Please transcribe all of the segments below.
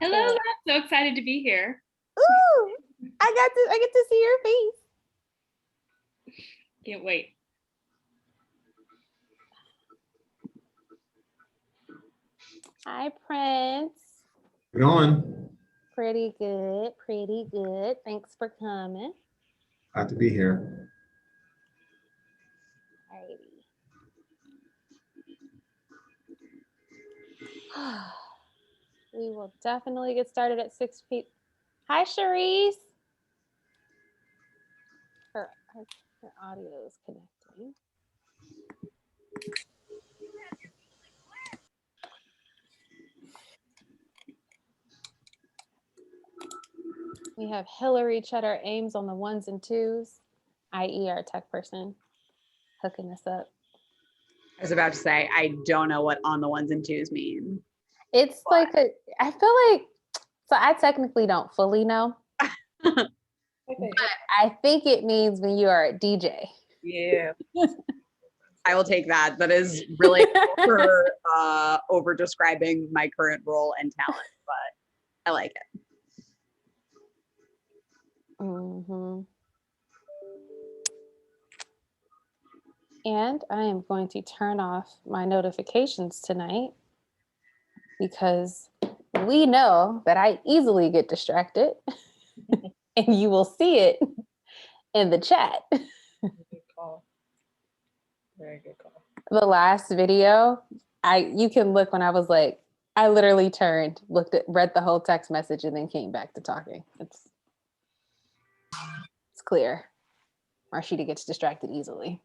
Hello, I'm so excited to be here. Ooh, I get to see your face. Can't wait. Hi, Prince. How's it going? Pretty good, pretty good. Thanks for coming. Glad to be here. Alrighty. We will definitely get started at 6 p.m. Hi, Cherise. Her audio is connecting. We have Hillary Cheddar Ames on the 1s and 2s, i.e. our tech person, hooking us up. I was about to say, I don't know what on the 1s and 2s mean. It's like I feel like, so I technically don't fully know, but I think it means when you are a DJ. Yeah. I will take that. That is really over describing my current role and talent, but I like it. Mm-hmm. And I am going to turn off my notifications tonight because we know that I easily get distracted and you will see it in the chat. Good call. Very good call. The last video, you can look when I was like, I literally turned, read the whole text message and then came back to talking. It's clear. Marsheda gets distracted easily.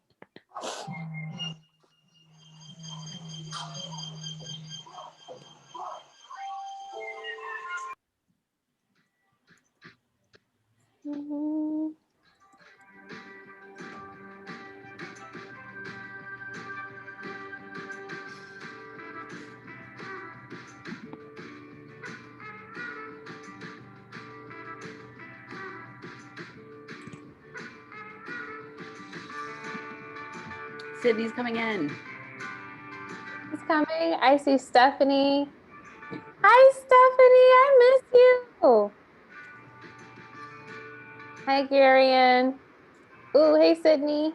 Mm-hmm. Sydney's coming in. He's coming. I see Stephanie. Hi, Stephanie. I miss you. Hi, Garian. Ooh, hey, Sydney.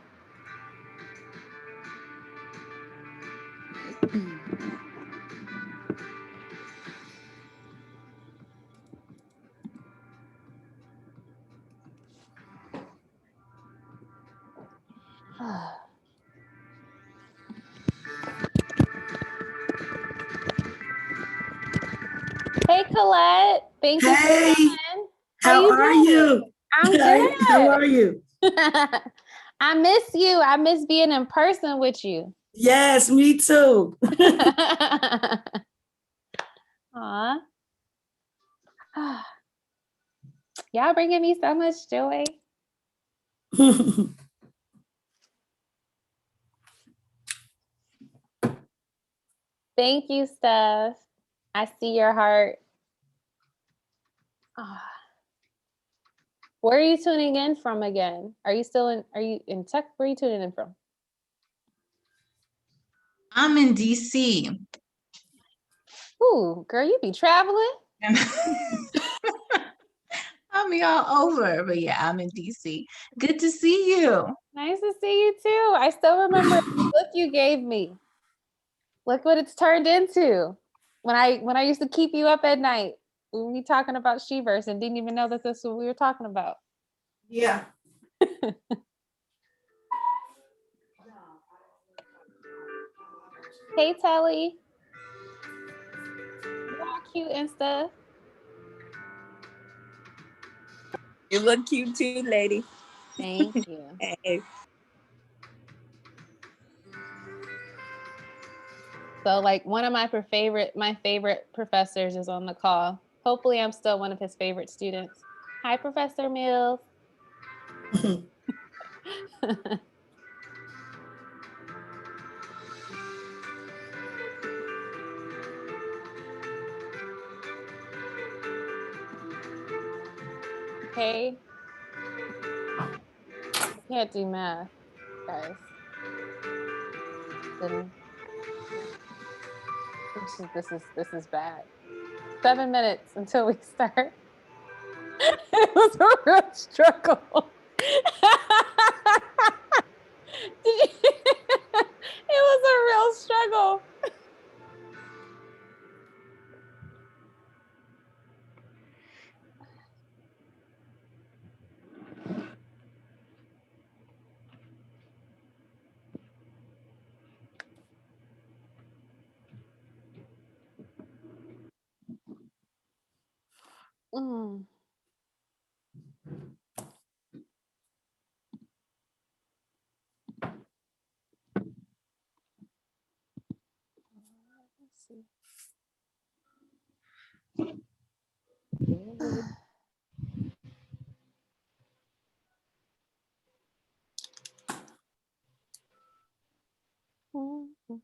Hey, Colette. Thank you for coming. How are you? I'm good. How are you? I miss you. I miss being in person with you. Yes, me too. Aw. Y'all bringing me so much joy. Thank you, Steph. I see your heart. Where are you tuning in from again? Are you in tech? Where are you tuning in from? I'm in DC. Ooh, girl, you be traveling? I'll be all over, but yeah, I'm in DC. Good to see you. Nice to see you too. I still remember the book you gave me. Look what it's turned into. When I used to keep you up at night, we talking about She-Verse and didn't even know that this was what we were talking about. Yeah. Hey, Telly. You're all cute and stuff. You look cute too, lady. Thank you. Hey. So like one of my favorite professors is on the call. Hopefully I'm still one of his favorite students. Hi, Professor Mills. Okay. I can't do math, guys. Then this is bad. 7 minutes until we start. It was a real struggle. It was a real struggle. Mm. Let's see. Mhm.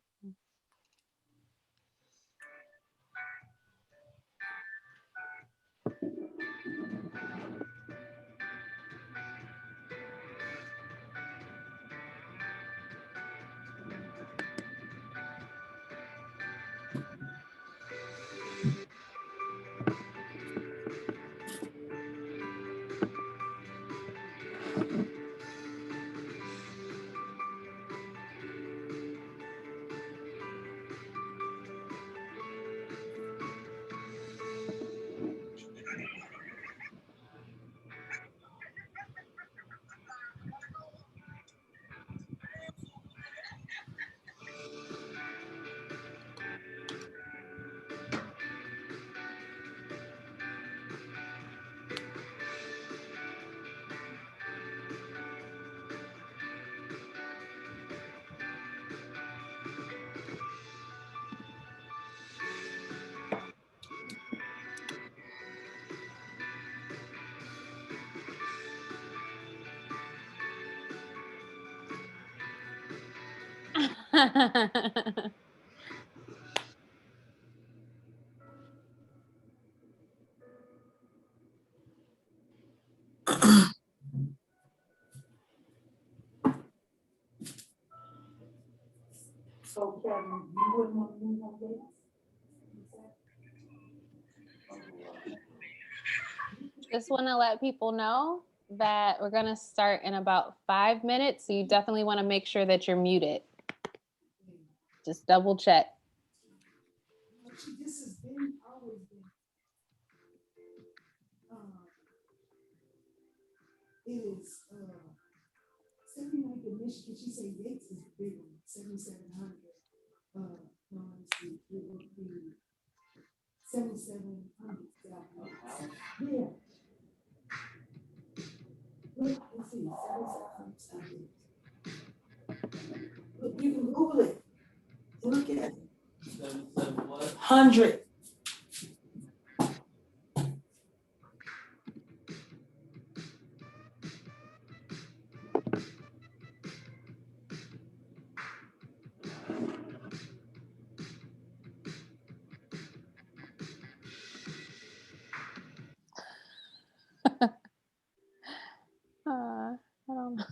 So Kevin, you wouldn't want to move on dates? Just want to let people know that we're going to start in about 5 minutes. So you definitely want to make sure that you're muted. Just double check. This has been, always been. It is, 79 in Michigan, she said Yates is big one, 7,700. It would be 7,700. Yeah. Look, let's see, 7,700. Look, you can Google it. Look at it. 100. I don't know.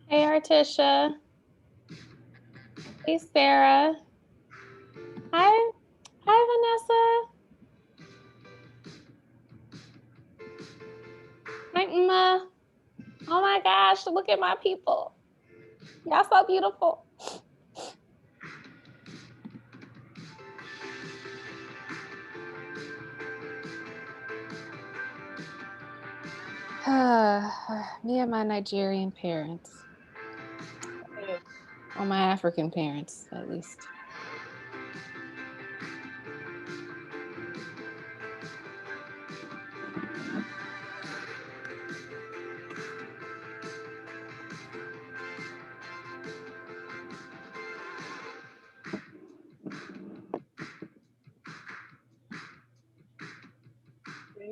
Hey, Artisha. Hey, Sarah. Hi. Hi, Vanessa. Hi, Emma. Oh my gosh, look at my people. Y'all so beautiful. Me and my Nigerian parents. Or my African parents, at least.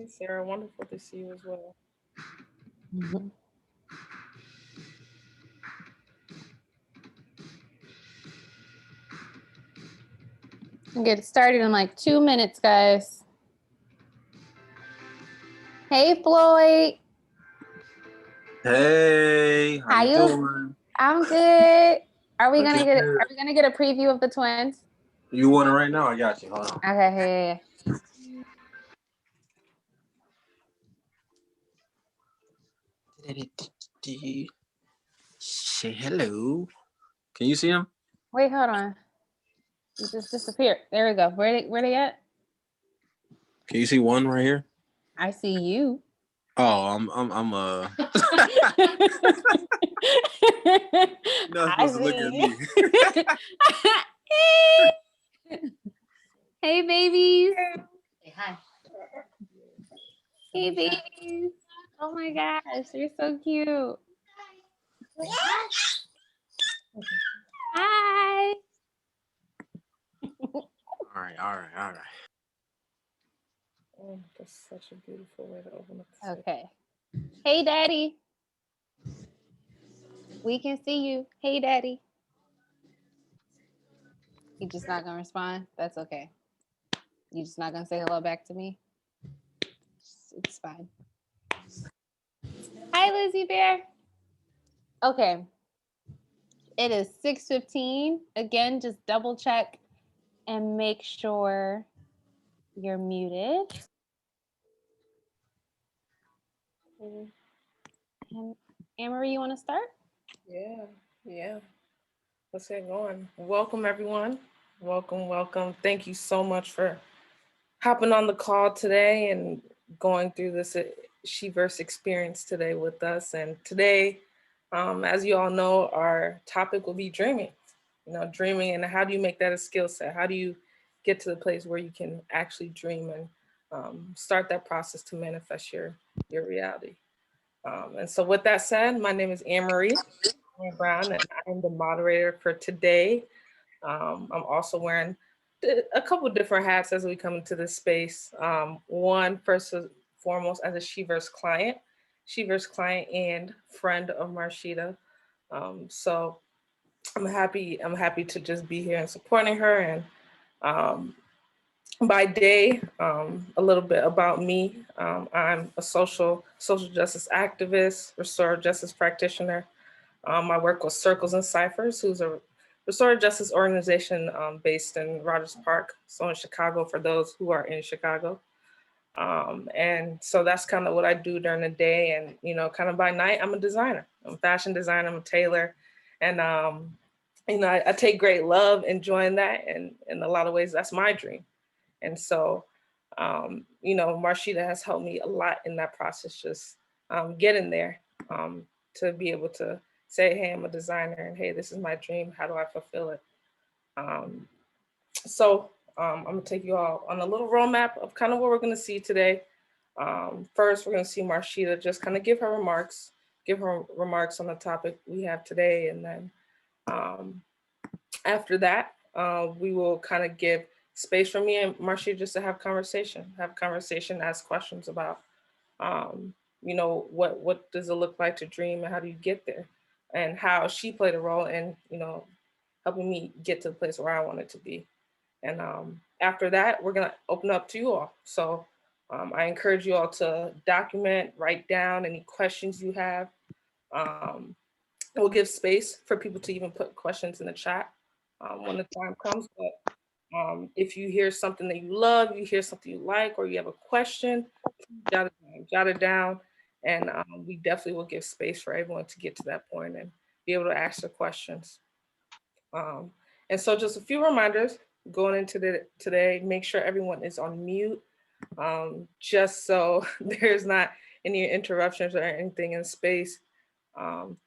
Hey, Sarah, wonderful to see you as well. Mhm. We'll get started in like 2 minutes, guys. Hey, Floyd. Hey, how How you you? doing? I'm good. Are we gonna Looking get? good. Are we gonna get a preview of the twins? You want it right now? I got you. Hold on. Okay. Say hello. Can you see him? Wait, hold on. You just disappeared. There we go. Where they at? Can you see one right here? I see you. Oh, I'm You're not I supposed to look at see me. you. Hey, babies. Say hi. Hey, babies. Oh my gosh, you're so cute. Hi. All right. Oh, that's such a beautiful way to open up the Okay. Hey, Daddy. We can see you. Hey, Daddy. He just not gonna respond. That's okay. You just not gonna say hello back to me. It's fine. Hi, Lizzie Bear. Okay. It is 6:15. Again, just double check and make sure you're muted. And Anne-Marie, you want to start? Yeah. Let's get going. Welcome, everyone. Welcome. Thank you so much for hopping on the call today and going through this She-Verse experience today with us. And today, as you all know, our topic will be dreaming. Dreaming, and how do you make that a skill set? How do you get to the place where you can actually dream and start that process to manifest your reality? And so with that said, my name is Anne-Marie Brown, and I'm the moderator for today. I'm also wearing a couple of different hats as we come into this space. One, first and foremost, as a She-Verse client and friend of Marsheda. So I'm happy to just be here and supporting her. And by day, a little bit about me. I'm a social justice activist, restorative justice practitioner. I work with Circles and Ciphers, who's a restorative justice organization based in Rogers Park, so in Chicago, for those who are in Chicago. And so that's kind of what I do during the day. And, kind of by night, I'm a designer. I'm a fashion designer, I'm a tailor. And, I take great love in enjoying that. And in a lot of ways, that's my dream. And so, Marsheda has helped me a lot in that process, just getting there to be able to say, hey, I'm a designer, and hey, this is my dream. How do I fulfill it? So I'm gonna take you all on a little roadmap of kind of what we're gonna see today. First, we're gonna see Marsheda just kind of give her remarks on the topic we have today. And then after that, we will kind of give space for me and Marsheda just to have conversation, ask questions about, what does it look like to dream and how do you get there, and how she played a role in, helping me get to the place where I wanted to be. And after that, we're gonna open up to you all. So I encourage you all to document, write down any questions you have. We'll give space for people to even put questions in the chat when the time comes. But if you hear something that you love, you hear something you like, or you have a question, jot it down. And we definitely will give space for everyone to get to that point and be able to ask their questions. And so just a few reminders going into today, make sure everyone is on mute, just so there's not any interruptions or anything in space.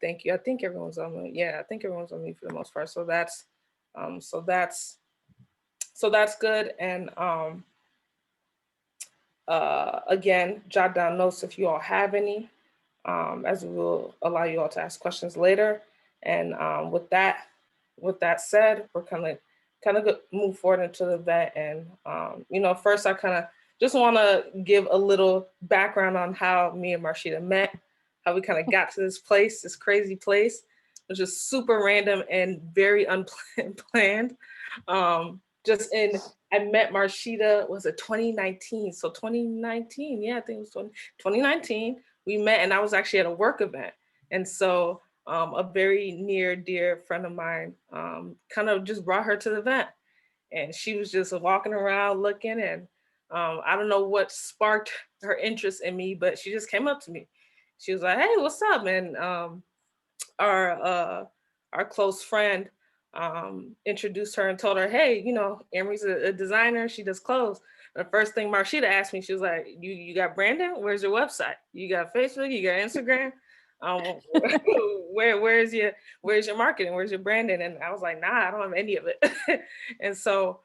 Thank you. I think everyone's on mute. Yeah, I think everyone's on mute for the most part. So that's good. And again, jot down notes if you all have any, as we will allow you all to ask questions later. And with that said, we're kind of move forward into the event. And first I kind of just want to give a little background on how me and Marsheda met, how we kind of got to this place, this crazy place. It was just super random and very unplanned. I met Marsheda, was it 2019? So 2019, yeah, I think it was 2019. We met, and I was actually at a work event. And so a very near, dear friend of mine kind of just brought her to the event. And she was just walking around looking, and I don't know what sparked her interest in me, but she just came up to me. She was like, "Hey, what's up?" And our close friend introduced her and told her, "Hey, you know, Emery's a designer. She does clothes." And the first thing Marsheda asked me, she was like, "You got branding? Where's your website? You got Facebook? You got Instagram? Where's your marketing? Where's your branding?" And I was like, "Nah, I don't have any of it." And so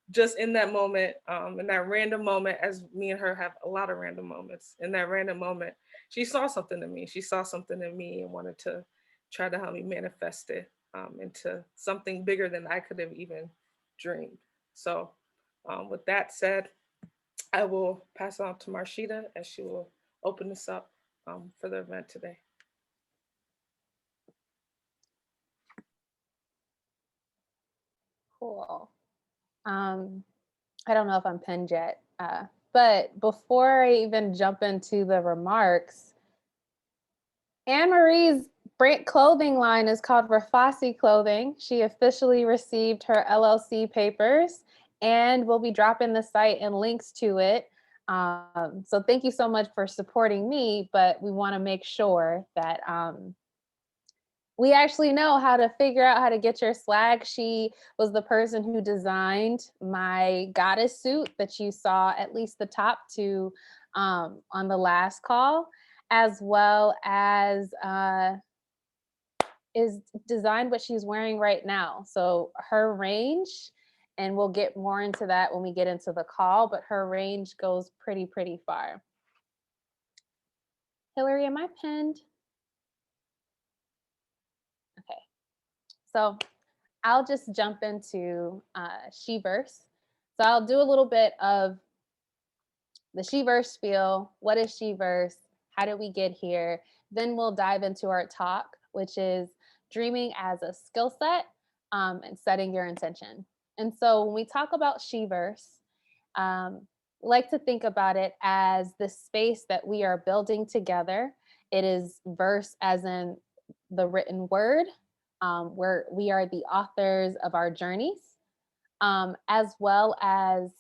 just in that moment, in that random moment, as me and her have a lot of random moments, in that random moment, she saw something in me. She saw something in me and wanted to try to help me manifest it into something bigger than I could have even dreamed. So with that said, I will pass it on to Marsheda as she will open this up for the event today. Cool. I don't know if I'm pinned yet, but before I even jump into the remarks, Anne-Marie's brand clothing line is called Rafasi Clothing. She officially received her LLC papers, and we'll be dropping the site and links to it. So thank you so much for supporting me, but we want to make sure that we actually know how to figure out how to get your swag. She was the person who designed my goddess suit that you saw at least the top two on the last call, as well as is designed what she's wearing right now. So her range, and we'll get more into that when we get into the call, but her range goes pretty far. Hillary, am I pinned? Okay. So I'll just jump into She-Verse. So I'll do a little bit of the She-Verse spiel. What is She-Verse? How did we get here? Then we'll dive into our talk, which is dreaming as a skill set and setting your intention. And so when we talk about She-Verse, like to think about it as the space that we are building together. It is verse as in the written word, where we are the authors of our journeys, as well as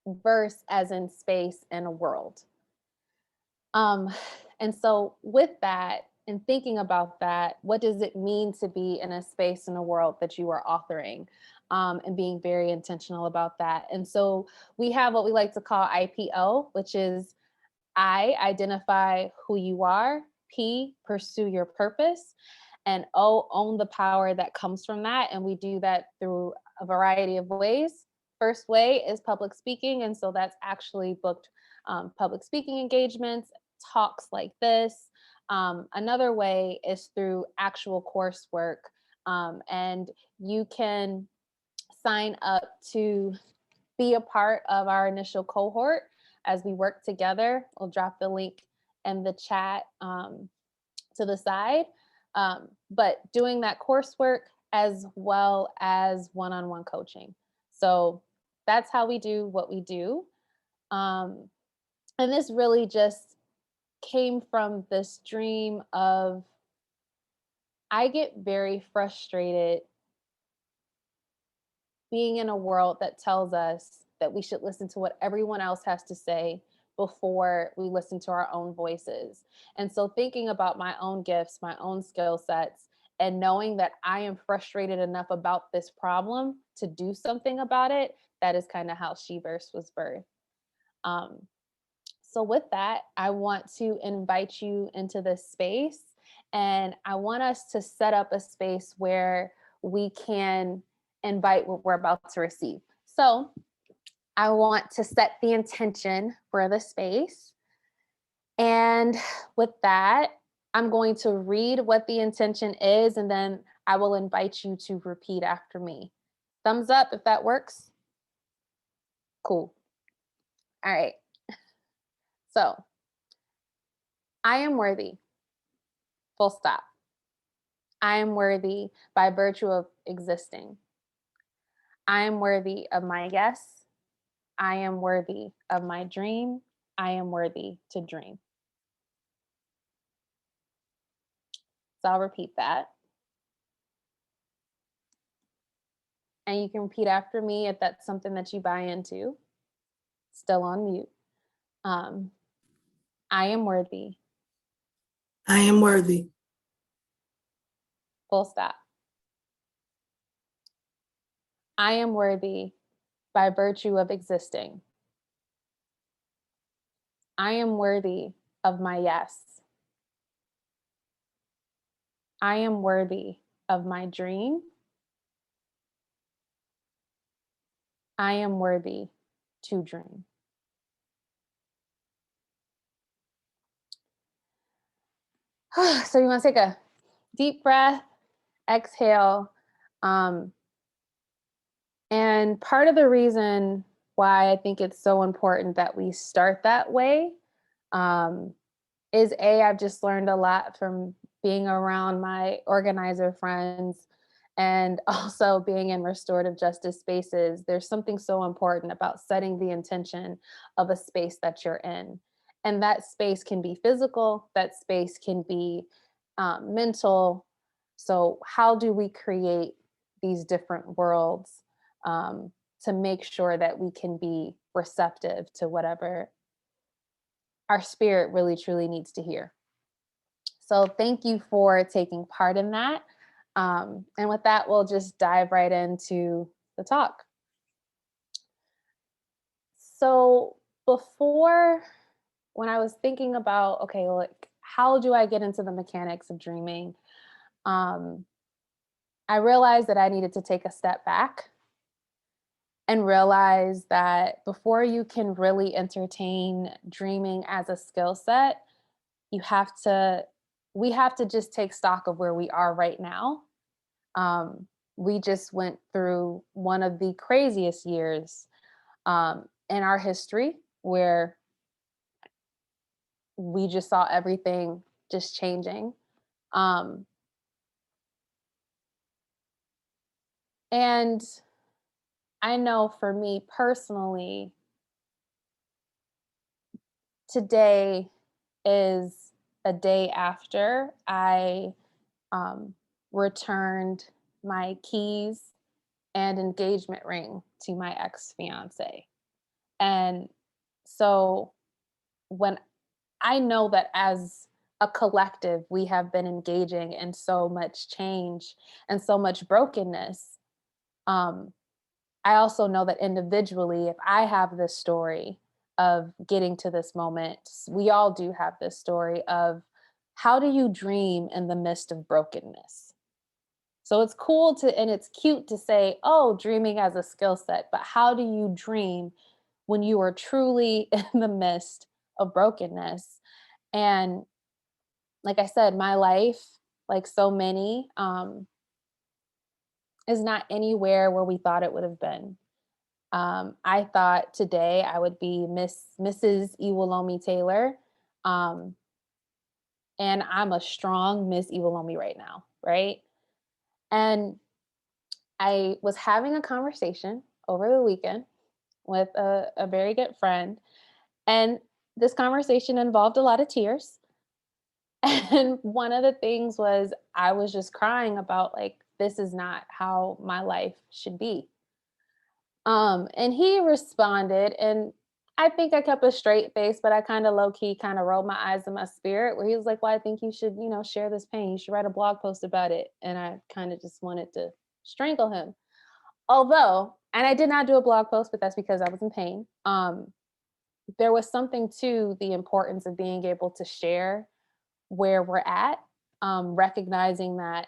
verse as in space and a world. And so with that, and thinking about that, what does it mean to be in a space in a world that you are authoring, and being very intentional about that? And so we have what we like to call IPO, which is I, identify who you are, P, pursue your purpose, and O, own the power that comes from that. And we do that through a variety of ways. First way is public speaking. And so that's actually booked public speaking engagements, talks like this. Another way is through actual coursework. And you can sign up to be a part of our initial cohort as we work together. We'll drop the link in the chat to the side. But doing that coursework as well as one-on-one coaching. So that's how we do what we do. And this really just came from this dream of, I get very frustrated being in a world that tells us that we should listen to what everyone else has to say before we listen to our own voices. And so thinking about my own gifts, my own skill sets, and knowing that I am frustrated enough about this problem to do something about it, that is kind of how She-Verse was birthed. So with that, I want to invite you into this space, and I want us to set up a space where we can invite what we're about to receive. So I want to set the intention for the space. And with that, I'm going to read what the intention is, and then I will invite you to repeat after me. Thumbs up if that works. Cool. All right. So, I am worthy. Full stop. I am worthy by virtue of existing. I am worthy of my yes. I am worthy of my dream. I am worthy to dream. So I'll repeat that. And you can repeat after me if that's something that you buy into. Still on mute. I am worthy. I am worthy. Full stop. I am worthy by virtue of existing. I am worthy of my yes. I am worthy of my dream. I am worthy to dream. So you want to take a deep breath, exhale. And part of the reason why I think it's so important that we start that way is I've just learned a lot from being around my organizer friends and also being in restorative justice spaces. There's something so important about setting the intention of a space that you're in. And that space can be physical, that space can be mental. So how do we create these different worlds to make sure that we can be receptive to whatever our spirit really truly needs to hear? So thank you for taking part in that. And with that, we'll just dive right into the talk. So before, when I was thinking about, okay, like, how do I get into the mechanics of dreaming? I realized that I needed to take a step back and realize that before you can really entertain dreaming as a skill set, we have to just take stock of where we are right now. We just went through one of the craziest years in our history, where we just saw everything just changing. And I know for me personally, today is a day after I returned my keys and engagement ring to my ex-fiance. And so when I know that as a collective, we have been engaging in so much change and so much brokenness, I also know that individually, if I have this story of getting to this moment, we all do have this story of how do you dream in the midst of brokenness? So it's cool and it's cute to say, oh, dreaming as a skill set, but how do you dream when you are truly in the midst of brokenness? And like I said, my life, like so many, is not anywhere where we thought it would have been. I thought today I would be Mrs. Ewulomi Taylor. And I'm a strong Miss Ewulomi right now, right? And I was having a conversation over the weekend with a very good friend. And this conversation involved a lot of tears. And one of the things was I was just crying about, like, this is not how my life should be. And he responded, and I think I kept a straight face, but I kind of low key kind of rolled my eyes in my spirit, where he was like, well, I think you should, share this pain. You should write a blog post about it. And I kind of just wanted to strangle him. Although, and I did not do a blog post, but that's because I was in pain. There was something to the importance of being able to share where we're at, recognizing that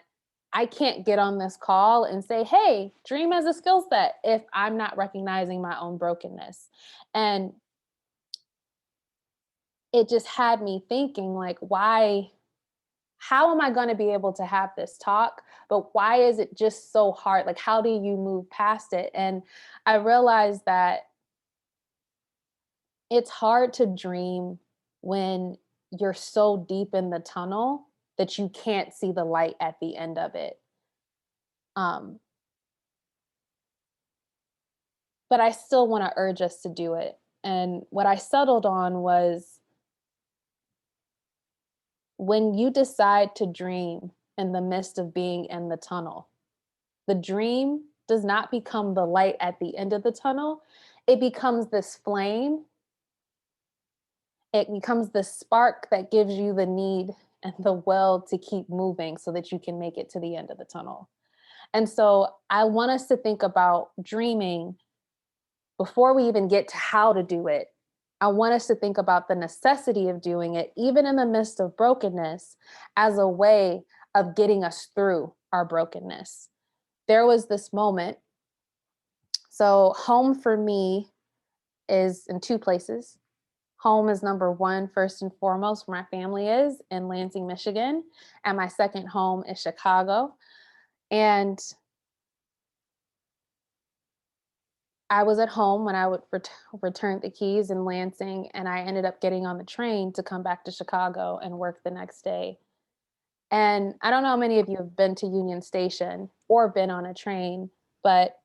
I can't get on this call and say, hey, dream as a skill set, if I'm not recognizing my own brokenness. And it just had me thinking, like, why, how am I going to be able to have this talk? But why is it just so hard? Like, how do you move past it? And I realized that it's hard to dream when you're so deep in the tunnel that you can't see the light at the end of it. But I still want to urge us to do it. And what I settled on was, when you decide to dream in the midst of being in the tunnel, the dream does not become the light at the end of the tunnel. It becomes this flame. It becomes the spark that gives you the need and the will to keep moving so that you can make it to the end of the tunnel. And so I want us to think about dreaming before we even get to how to do it. I want us to think about the necessity of doing it, even in the midst of brokenness, as a way of getting us through our brokenness. There was this moment. So home for me is in two places. Home is number one, first and foremost, where my family is in Lansing, Michigan. And my second home is Chicago. And I was at home when I would return the keys in Lansing, and I ended up getting on the train to come back to Chicago and work the next day. And I don't know how many of you have been to Union Station or been on a train, but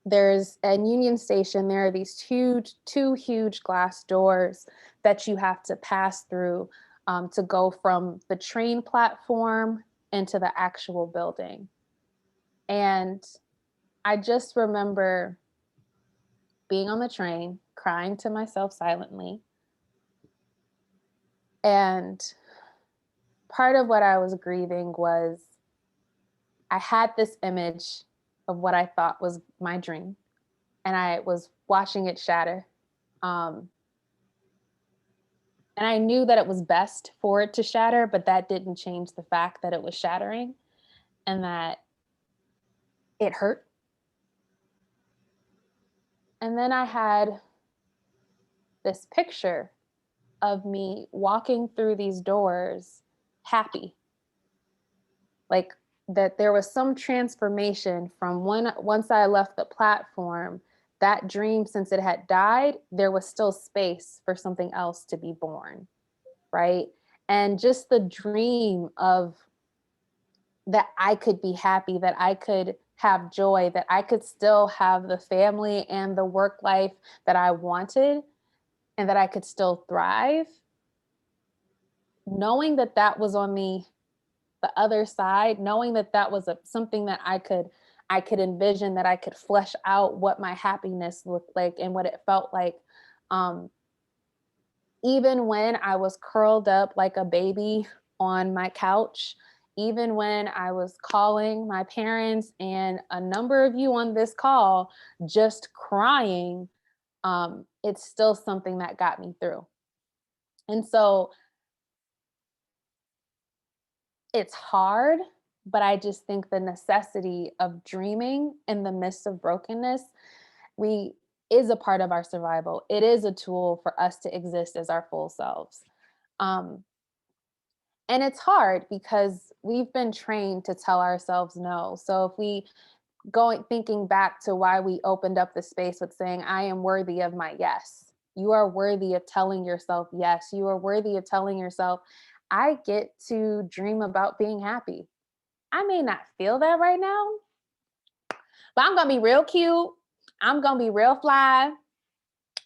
there's in Union Station, there are these two huge glass doors that you have to pass through to go from the train platform into the actual building. And I just remember being on the train, crying to myself silently. And part of what I was grieving was I had this image of what I thought was my dream, and I was watching it shatter. And I knew that it was best for it to shatter, but that didn't change the fact that it was shattering and that it hurt. And then I had this picture of me walking through these doors happy. Like that there was some transformation from once I left the platform, that dream, since it had died, there was still space for something else to be born, right? And just the dream of that I could be happy, that I could have joy, that I could still have the family and the work life that I wanted, and that I could still thrive. Knowing that that was on the other side, knowing that that was something that I could envision, that I could flesh out what my happiness looked like and what it felt like. Even when I was curled up like a baby on my couch, even when I was calling my parents and a number of you on this call just crying, it's still something that got me through. And so it's hard, but I just think the necessity of dreaming in the midst of brokenness is a part of our survival. It is a tool for us to exist as our full selves. And it's hard because we've been trained to tell ourselves no. So if we thinking back to why we opened up the space with saying, I am worthy of my yes. You are worthy of telling yourself yes. You are worthy of telling yourself, I get to dream about being happy. I may not feel that right now, but I'm going to be real cute. I'm going to be real fly.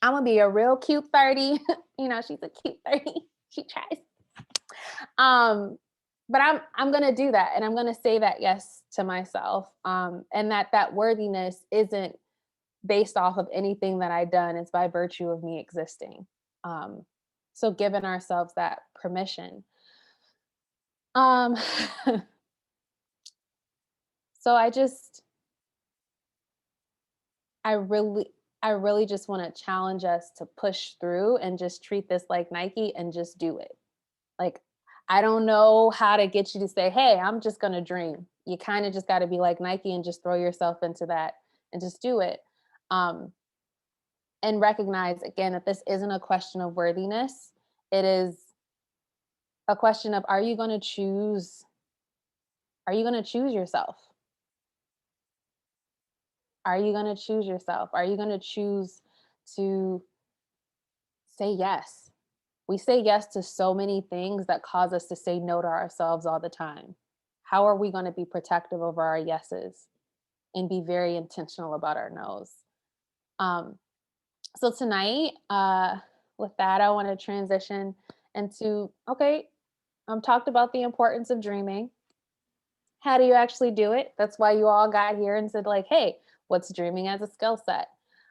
I'm going to be a real cute 30. She's a cute 30. She tries. But I'm going to do that. And I'm going to say that yes to myself. And that worthiness isn't based off of anything that I've done. It's by virtue of me existing. So giving ourselves that permission. So I really just want to challenge us to push through and just treat this like Nike and just do it. Like, I don't know how to get you to say, hey, I'm just going to dream. You kind of just got to be like Nike and just throw yourself into that and just do it. And recognize again that this isn't a question of worthiness. It is a question of, are you going to choose yourself? Are you going to choose yourself? Are you going to choose to say yes? We say yes to so many things that cause us to say no to ourselves all the time. How are we going to be protective over our yeses and be very intentional about our nos? So tonight, with that, I want to transition into, okay, talked about the importance of dreaming. How do you actually do it? That's why you all got here and said like, hey, what's dreaming as a skill set?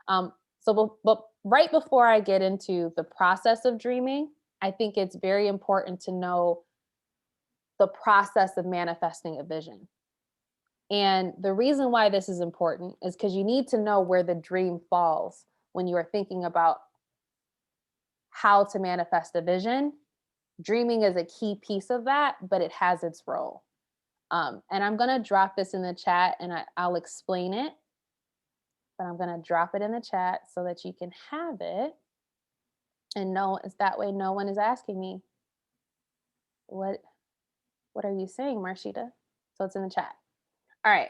But right before I get into the process of dreaming, I think it's very important to know the process of manifesting a vision. And the reason why this is important is because you need to know where the dream falls when you are thinking about how to manifest a vision. Dreaming is a key piece of that, but it has its role. And I'm going to drop this in the chat and I'll explain it. But I'm going to drop it in the chat so that you can have it. And that way no one is asking me, what are you saying, Marsheda? So it's in the chat. All right.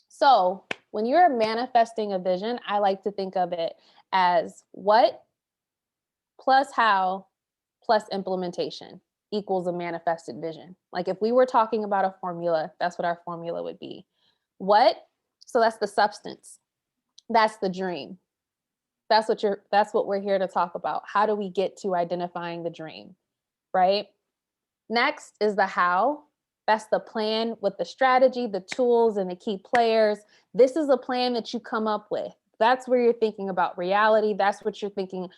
So when you're manifesting a vision, I like to think of it as what plus how plus implementation equals a manifested vision. Like if we were talking about a formula, that's what our formula would be. What? So that's the substance. That's the dream. That's what we're here to talk about. How do we get to identifying the dream, right? Next is the how. That's the plan with the strategy, the tools, and the key players. This is a plan that you come up with. That's where you're thinking about reality. That's what you're thinking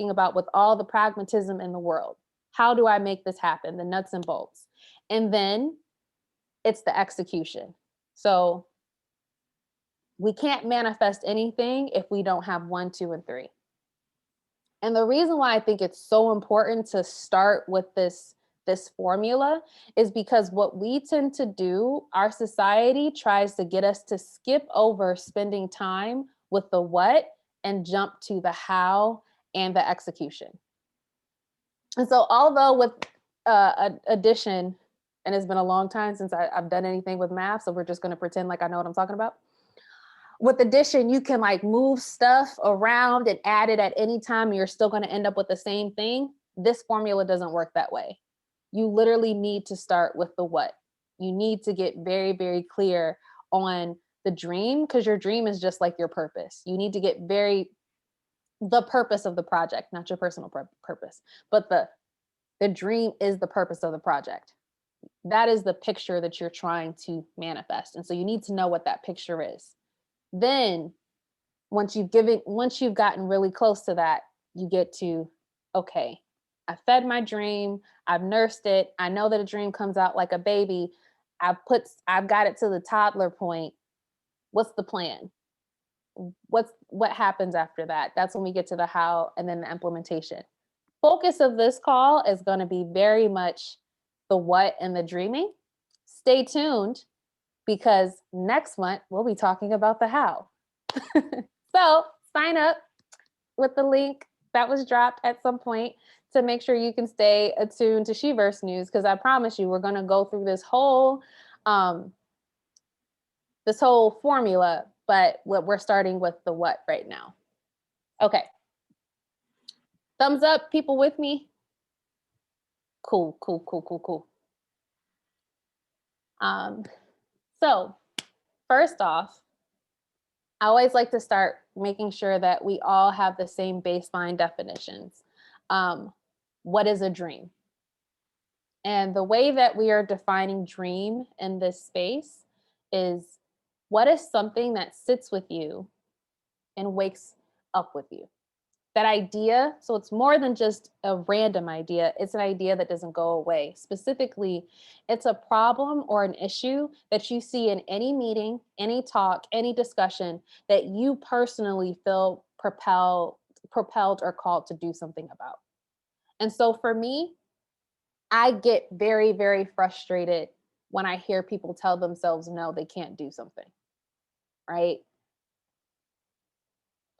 about with all the pragmatism in the world. How do I make this happen? The nuts and bolts. And then it's the execution. So we can't manifest anything if we don't have 1, 2, and 3. And the reason why I think it's so important to start with this formula is because what we tend to do, our society tries to get us to skip over spending time with the what and jump to the how and the execution. And so although with addition, and it's been a long time since I've done anything with math, so we're just going to pretend like I know what I'm talking about. With addition, you can like move stuff around and add it at any time, and you're still going to end up with the same thing. This formula doesn't work that way. You literally need to start with the what. You need to get very, very clear on the dream, because your dream is just like your purpose. You need to get the purpose of the project, not your personal purpose, but the dream is the purpose of the project. That is the picture that you're trying to manifest. And so you need to know what that picture is. Then once you've gotten really close to that, you get to, okay, I fed my dream, I've nursed it, I know that a dream comes out like a baby, I've got it to the toddler point. What's the plan? What happens after that? That's when we get to the how and then the implementation. Focus of this call is going to be very much the what and the dreaming. Stay tuned, because next month we'll be talking about the how. So sign up with the link that was dropped at some point to make sure you can stay attuned to She-Verse news, because I promise you we're going to go through this whole formula, but we're starting with the what right now. Okay. Thumbs up, people with me? Cool. So first off, I always like to start making sure that we all have the same baseline definitions. What is a dream? And the way that we are defining dream in this space is, what is something that sits with you and wakes up with you? That idea, so it's more than just a random idea, it's an idea that doesn't go away. Specifically, it's a problem or an issue that you see in any meeting, any talk, any discussion that you personally feel propelled or called to do something about. And so for me, I get very, very frustrated when I hear people tell themselves, no, they can't do something, right?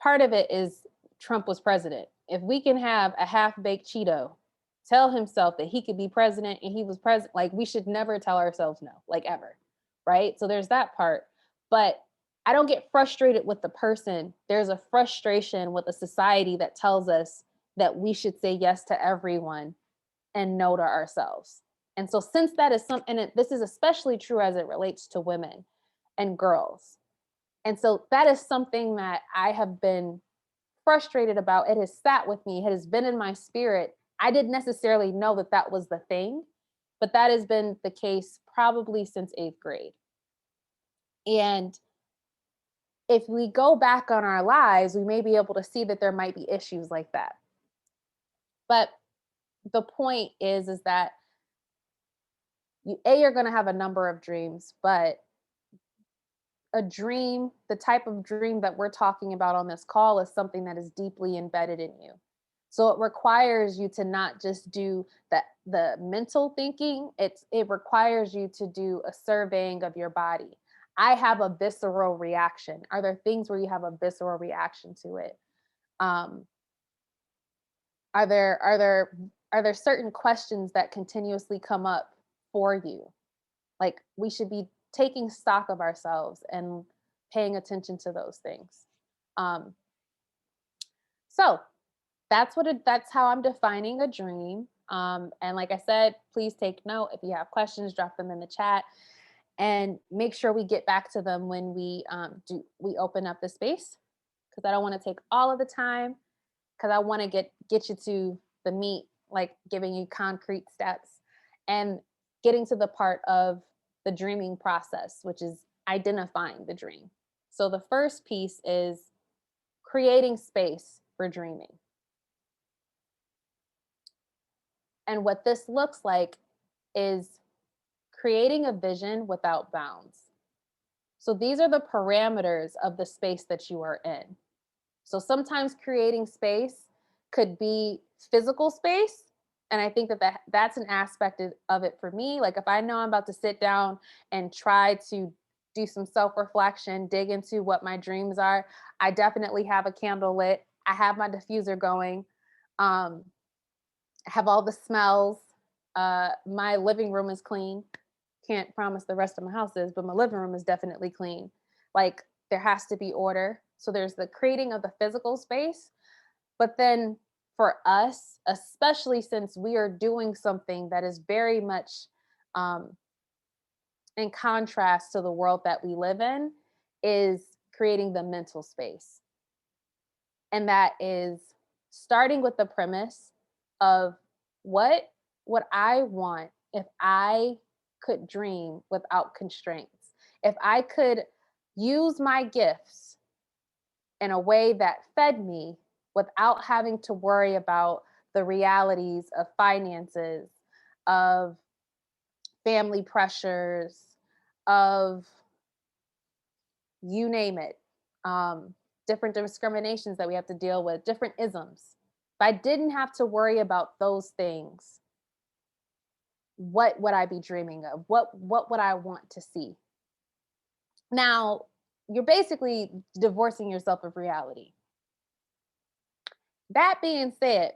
Part of it is Trump was president. If we can have a half-baked Cheeto tell himself that he could be president and he was president. Like, we should never tell ourselves no, like, ever. Right? So there's that part. But I don't get frustrated with the person. There's a frustration with a society that tells us that we should say yes to everyone and no to ourselves. And so since that is this is especially true as it relates to women and girls. And so that is something that I have been frustrated about. It has sat with me. It has been in my spirit. I didn't necessarily know that that was the thing, but that has been the case probably since 8th grade. And if we go back on our lives, we may be able to see that there might be issues like that. But the point is that you're going to have a number of dreams, but a dream, the type of dream that we're talking about on this call, is something that is deeply embedded in you. So it requires you to not just do the mental thinking, it requires you to do a surveying of your body. I have a visceral reaction. Are there things where you have a visceral reaction to it? Are there certain questions that continuously come up for you? Like, we should be taking stock of ourselves and paying attention to those things. So that's how I'm defining a dream. And like I said, please take note. If you have questions, drop them in the chat, and make sure we get back to them when we open up the space, because I don't want to take all of the time, because I want to get you to the meat, like giving you concrete steps and getting to the part of the dreaming process, which is identifying the dream. So the first piece is creating space for dreaming. And what this looks like is creating a vision without bounds. So these are the parameters of the space that you are in. So sometimes creating space could be physical space. And I think that's an aspect of it for me. Like, if I know I'm about to sit down and try to do some self-reflection, dig into what my dreams are, I definitely have a candle lit. I have my diffuser going. I have all the smells. My living room is clean. Can't promise the rest of my house is, but my living room is definitely clean. Like, there has to be order. So there's the creating of the physical space. But then for us, especially since we are doing something that is very much in contrast to the world that we live in, is creating the mental space. And that is starting with the premise of what would I want if I could dream without constraints, if I could use my gifts in a way that fed me without having to worry about the realities of finances, of family pressures, of you name it, different discriminations that we have to deal with, different isms. If I didn't have to worry about those things, what would I be dreaming of? What would I want to see? Now, you're basically divorcing yourself of reality. That being said,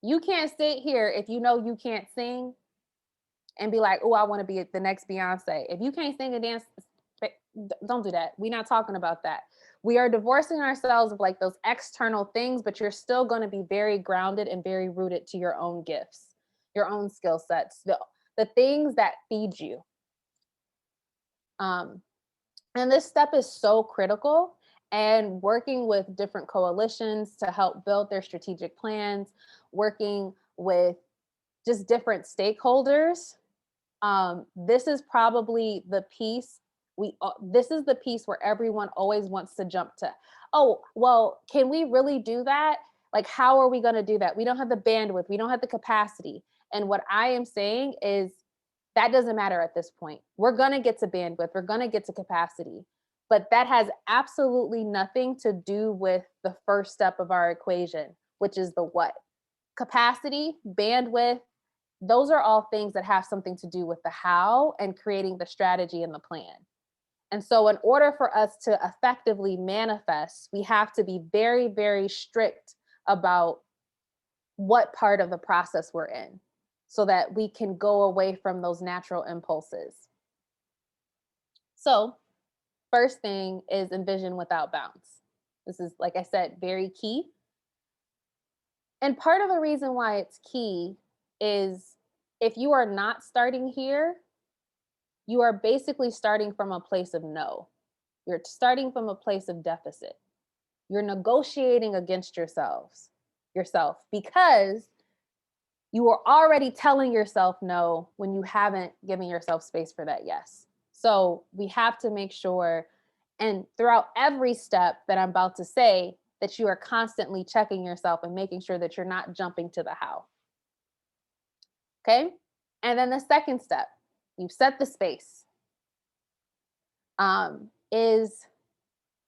you can't sit here if you know you can't sing and be like, oh, I want to be the next Beyonce. If you can't sing and dance, don't do that. We're not talking about that. We are divorcing ourselves of like those external things, but you're still going to be very grounded and very rooted to your own gifts, your own skill sets, the things that feed you. And this step is so critical, and working with different coalitions to help build their strategic plans, working with just different stakeholders. This is probably the piece this is the piece where everyone always wants to jump to, oh, well, can we really do that? Like, how are we going to do that? We don't have the bandwidth. We don't have the capacity. And what I am saying is that doesn't matter at this point. We're going to get to bandwidth. We're going to get to capacity. But that has absolutely nothing to do with the first step of our equation, which is the what. Capacity, bandwidth, those are all things that have something to do with the how and creating the strategy and the plan. And so in order for us to effectively manifest, we have to be very, very strict about what part of the process we're in so that we can go away from those natural impulses. So, first thing is envision without bounds. This is, like I said, very key. And part of the reason why it's key is if you are not starting here, you are basically starting from a place of no. You're starting from a place of deficit. You're negotiating against yourself because you are already telling yourself no when you haven't given yourself space for that yes. So we have to make sure, and throughout every step that I'm about to say, that you are constantly checking yourself and making sure that you're not jumping to the how. Okay? And then the second step, you've set the space, is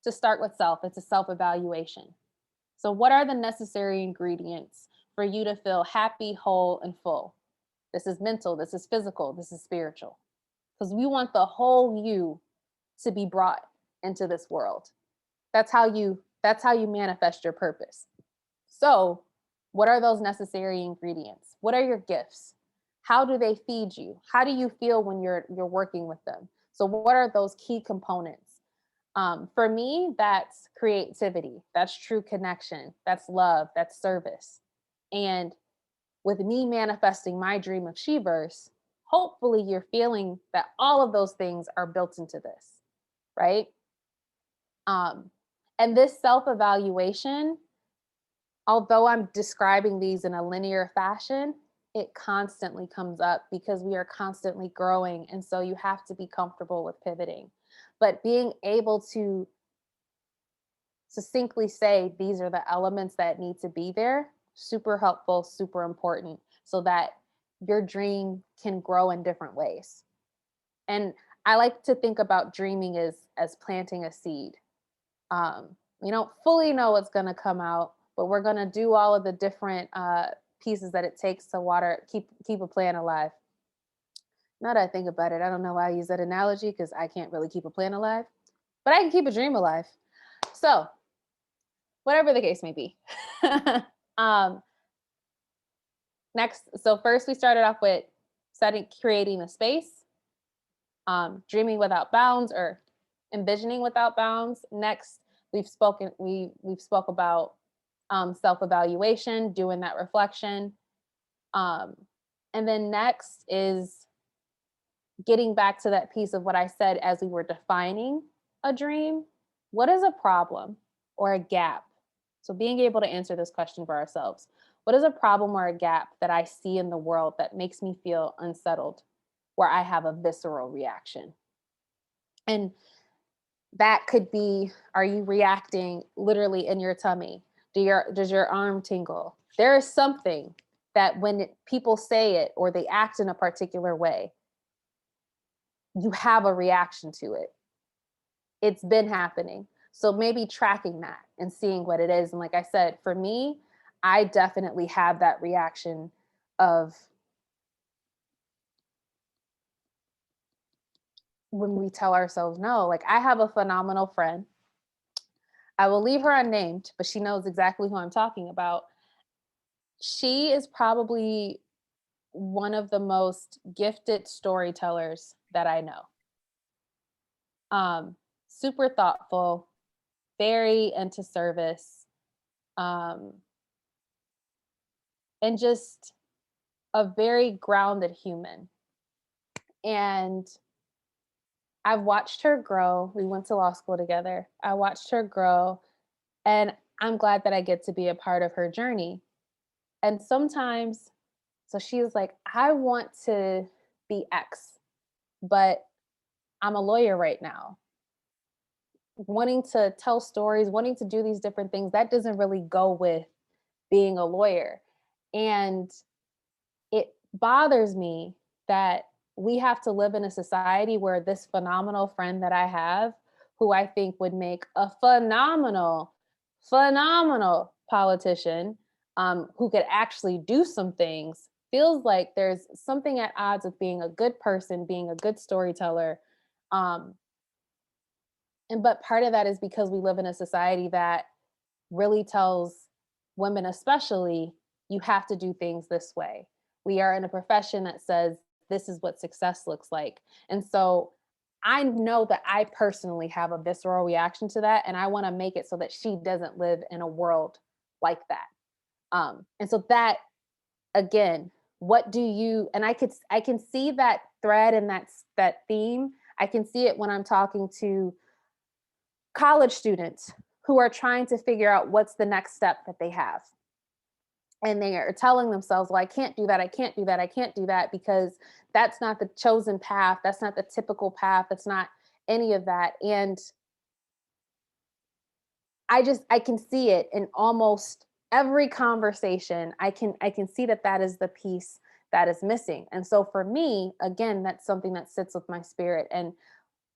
to start with self. It's a self-evaluation. So what are the necessary ingredients for you to feel happy, whole, and full? This is mental, this is physical, this is spiritual. Because we want the whole you to be brought into this world. That's how you manifest your purpose. So, what are those necessary ingredients? What are your gifts? How do they feed you? How do you feel when you're working with them? So, what are those key components? For me, that's creativity, that's true connection, that's love, that's service. And with me manifesting my dream of She-Verse, hopefully you're feeling that all of those things are built into this, right? And this self-evaluation, although I'm describing these in a linear fashion, it constantly comes up because we are constantly growing. And so you have to be comfortable with pivoting. But being able to succinctly say, these are the elements that need to be there, super helpful, super important, so that your dream can grow in different ways. And I like to think about dreaming as planting a seed. We don't fully know what's going to come out, but we're going to do all of the different pieces that it takes to water, keep a plant alive. Now that I think about it, I don't know why I use that analogy because I can't really keep a plant alive, but I can keep a dream alive. So, whatever the case may be. Next, so first we started off with creating a space, dreaming without bounds or envisioning without bounds. Next, we've spoke about self-evaluation, doing that reflection. And then next is getting back to that piece of what I said as we were defining a dream. What is a problem or a gap? So being able to answer this question for ourselves. What is a problem or a gap that I see in the world that makes me feel unsettled, where I have a visceral reaction? And that could be, are you reacting literally in your tummy? Does your arm tingle? There is something that when people say it or they act in a particular way, you have a reaction to it. It's been happening. So maybe tracking that and seeing what it is. And like I said, for me, I definitely have that reaction of when we tell ourselves no. Like, I have a phenomenal friend. I will leave her unnamed, but she knows exactly who I'm talking about. She is probably one of the most gifted storytellers that I know. Super thoughtful, very into service, and just a very grounded human. And I've watched her grow. We went to law school together. I watched her grow, and I'm glad that I get to be a part of her journey. And sometimes, so she was like, I want to be X, but I'm a lawyer right now. Wanting to tell stories, wanting to do these different things, that doesn't really go with being a lawyer. And it bothers me that we have to live in a society where this phenomenal friend that I have, who I think would make a phenomenal politician, who could actually do some things, feels like there's something at odds with being a good person, being a good storyteller. But part of that is because we live in a society that really tells women especially, you have to do things this way. We are in a profession that says this is what success looks like. And so I know that I personally have a visceral reaction to that, and I want to make it so that she doesn't live in a world like that. And so that, again, what do you, and I can see that thread and that theme. I can see it when I'm talking to college students who are trying to figure out what's the next step that they have. And they are telling themselves, well, I can't do that, I can't do that, I can't do that, because that's not the chosen path, that's not the typical path, that's not any of that. And I can see it in almost every conversation. I can see that that is the piece that is missing. And so for me, again, that's something that sits with my spirit, and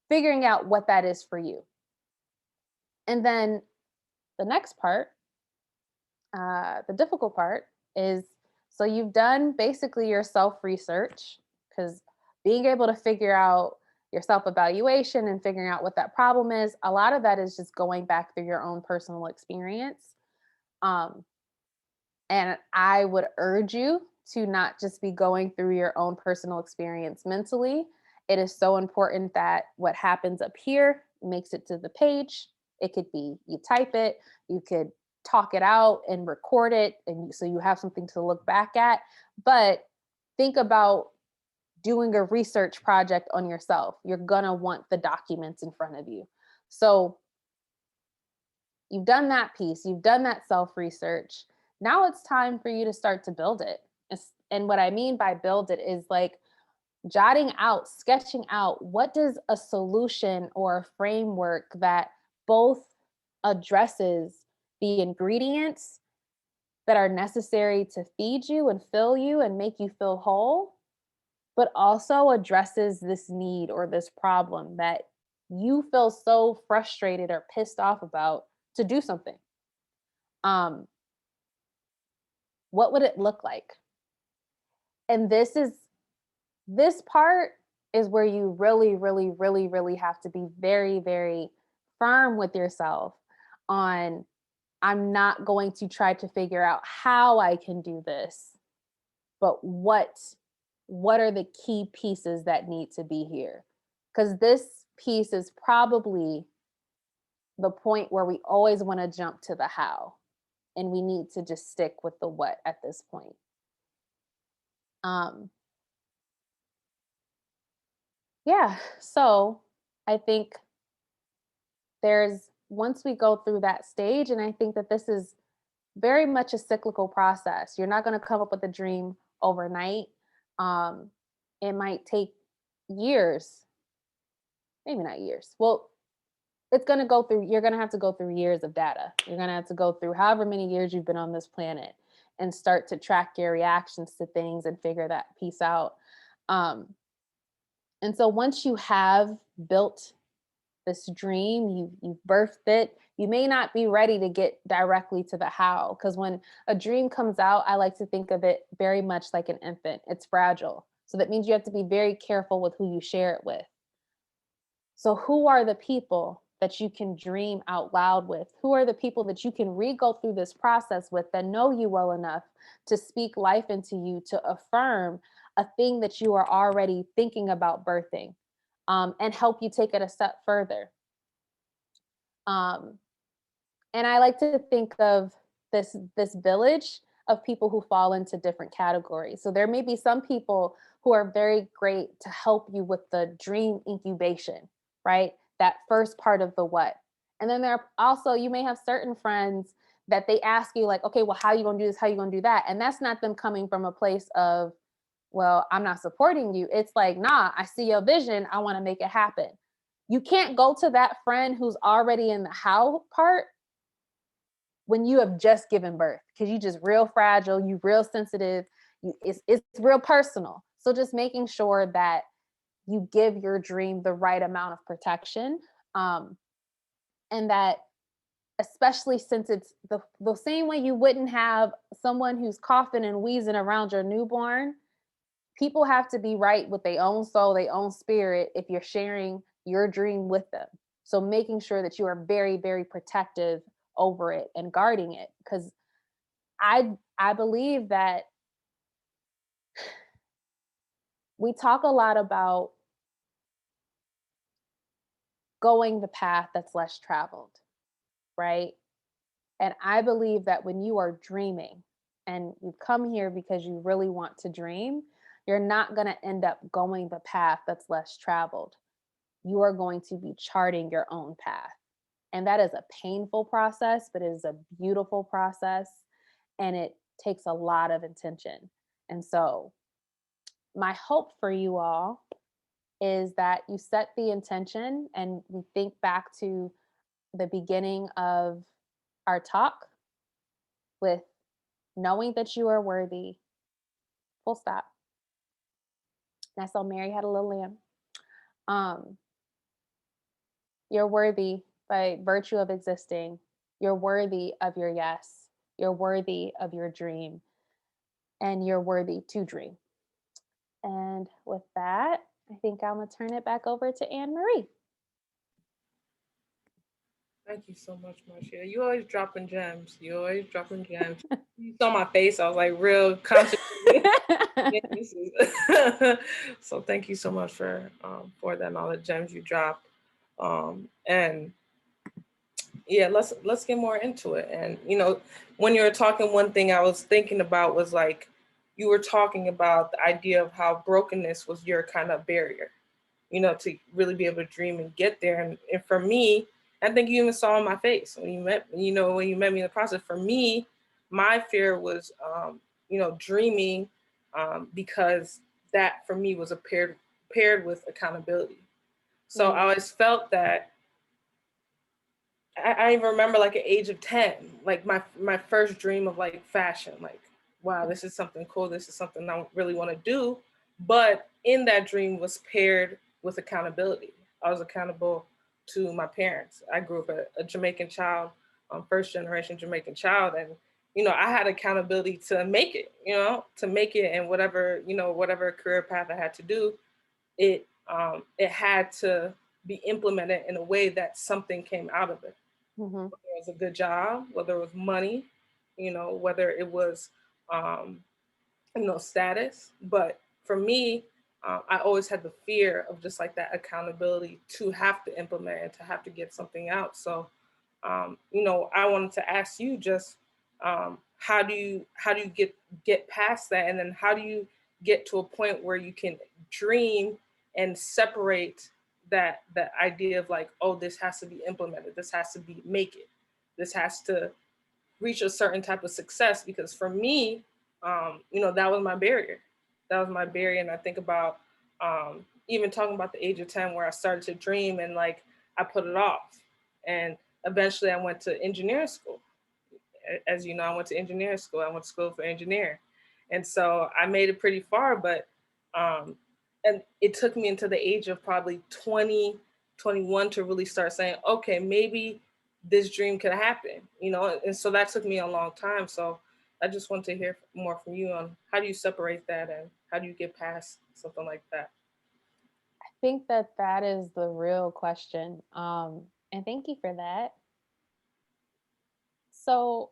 figuring out what that is for you. And then the next part, the difficult part, is so you've done basically your self-research, because being able to figure out your self-evaluation and figuring out what that problem is, a lot of that is just going back through your own personal experience. And I would urge you to not just be going through your own personal experience mentally. It is so important that what happens up here makes it to the page. It could be you type it, you could talk it out and record it, and so you have something to look back at. But think about doing a research project on yourself. You're gonna want the documents in front of you. So you've done that piece, you've done that self-research. Now it's time for you to start to build it. And what I mean by build it is like jotting out, sketching out, what does a solution or a framework that both addresses the ingredients that are necessary to feed you and fill you and make you feel whole, but also addresses this need or this problem that you feel so frustrated or pissed off about, to do something. What would it look like? And this part is where you really, really, really, really have to be very, very firm with yourself on, I'm not going to try to figure out how I can do this, but what are the key pieces that need to be here? Because this piece is probably the point where we always want to jump to the how, and we need to just stick with the what at this point. Yeah, so I think once we go through that stage, and I think that this is very much a cyclical process. You're not going to come up with a dream overnight. It might take years, maybe not years. Well, you're going to have to go through years of data. You're going to have to go through however many years you've been on this planet and start to track your reactions to things and figure that piece out. And so once you have built this dream, you've birthed it, you may not be ready to get directly to the how, because when a dream comes out, I like to think of it very much like an infant. It's fragile. So that means you have to be very careful with who you share it with. So who are the people that you can dream out loud with? Who are the people that you can re-go through this process with, that know you well enough to speak life into you, to affirm a thing that you are already thinking about birthing, and help you take it a step further? And I like to think of this village of people who fall into different categories. So there may be some people who are very great to help you with the dream incubation, right? That first part of the what. And then there are also, you may have certain friends that they ask you like, okay, well, how are you gonna do this? How are you gonna do that? And that's not them coming from a place of, well, I'm not supporting you. It's like, nah, I see your vision, I wanna make it happen. You can't go to that friend who's already in the how part when you have just given birth, because you just real fragile, you real sensitive, it's real personal. So just making sure that you give your dream the right amount of protection, and that, especially since it's the same way you wouldn't have someone who's coughing and wheezing around your newborn, people have to be right with their own soul, their own spirit, if you're sharing your dream with them. So making sure that you are very, very protective over it and guarding it, because I believe that we talk a lot about going the path that's less traveled, right? And I believe that when you are dreaming and you come here because you really want to dream, you're not going to end up going the path that's less traveled. You are going to be charting your own path. And that is a painful process, but it is a beautiful process. And it takes a lot of intention. And so, my hope for you all is that you set the intention and we think back to the beginning of our talk with knowing that you are worthy, full stop. And I saw Mary had a little lamb. You're worthy by virtue of existing. You're worthy of your yes. You're worthy of your dream. And you're worthy to dream. And with that, I think I'm going to turn it back over to Anne Marie. Thank you so much, Marsheda. You always dropping gems. You always dropping gems. You saw my face. I was like real conscious. So thank you so much for that and all the gems you dropped. And yeah, let's get more into it. And when you were talking, one thing I was thinking about was like you were talking about the idea of how brokenness was your kind of barrier, to really be able to dream and get there. And for me, I think you even saw in my face when you met me in the process. For me, my fear was, dreaming, because that for me was paired with accountability. So I always felt that. I even remember like at age of 10, like my first dream of like fashion, like, wow, this is something cool. This is something I really want to do. But in that dream was paired with accountability. I was accountable to my parents. I grew up a Jamaican child, first generation Jamaican child. And, I had accountability to make it, and whatever career path I had to do, it had to be implemented in a way that something came out of it. Mm-hmm. Whether it was a good job, whether it was money, whether it was, status. But for me, I always had the fear of just like that accountability to have to implement and to have to get something out. So, I wanted to ask you just, how do you get past that? And then how do you get to a point where you can dream and separate that idea of like, oh, this has to be implemented. This has to be make it. This has to reach a certain type of success. Because for me, that was my barrier. That was my barrier. And I think about even talking about the age of 10 where I started to dream and like I put it off. And eventually I went to engineering school. As you know, I went to engineering school. I went to school for engineering. And so I made it pretty far, but and it took me into the age of probably 20, 21 to really start saying, okay, maybe this dream could happen, and so that took me a long time. So I just want to hear more from you on how do you separate that and how do you get past something like that? I think that is the real question. And thank you for that. So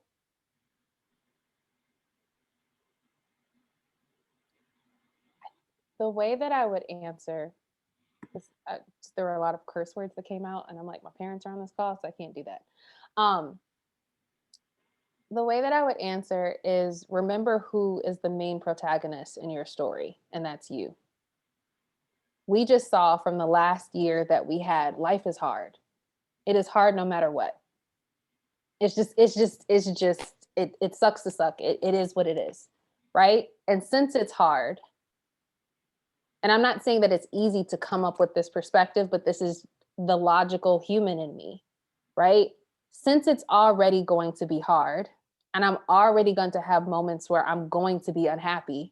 the way that I would answer this, there were a lot of curse words that came out, and I'm like, my parents are on this call, so I can't do that. The way that I would answer is remember who is the main protagonist in your story, and that's you. We just saw from the last year that we had, life is hard. It is hard no matter what. It sucks to suck. It is what it is, right? And since it's hard, and I'm not saying that it's easy to come up with this perspective, but this is the logical human in me, right? Since it's already going to be hard, and I'm already going to have moments where I'm going to be unhappy,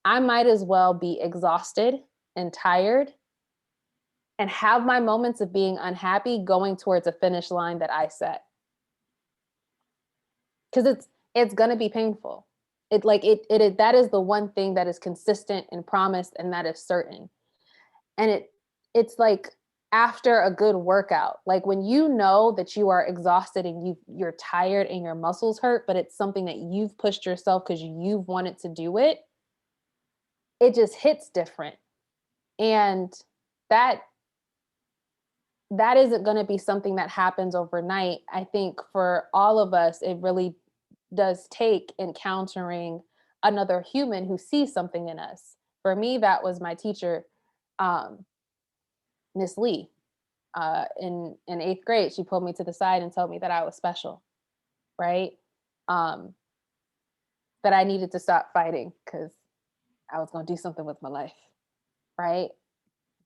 I might as well be exhausted and tired and have my moments of being unhappy going towards a finish line that I set. Because it's going to be painful. That is the one thing that is consistent and promised, and that is certain. And it's like after a good workout, like when you know that you are exhausted and you're tired and your muscles hurt, but it's something that you've pushed yourself because you've wanted to do it, it just hits different. And that isn't going to be something that happens overnight. I think for all of us, it really does take encountering another human who sees something in us. For me, that was my teacher, Miss Lee. In 8th grade, she pulled me to the side and told me that I was special, right? That I needed to stop fighting because I was going to do something with my life, right?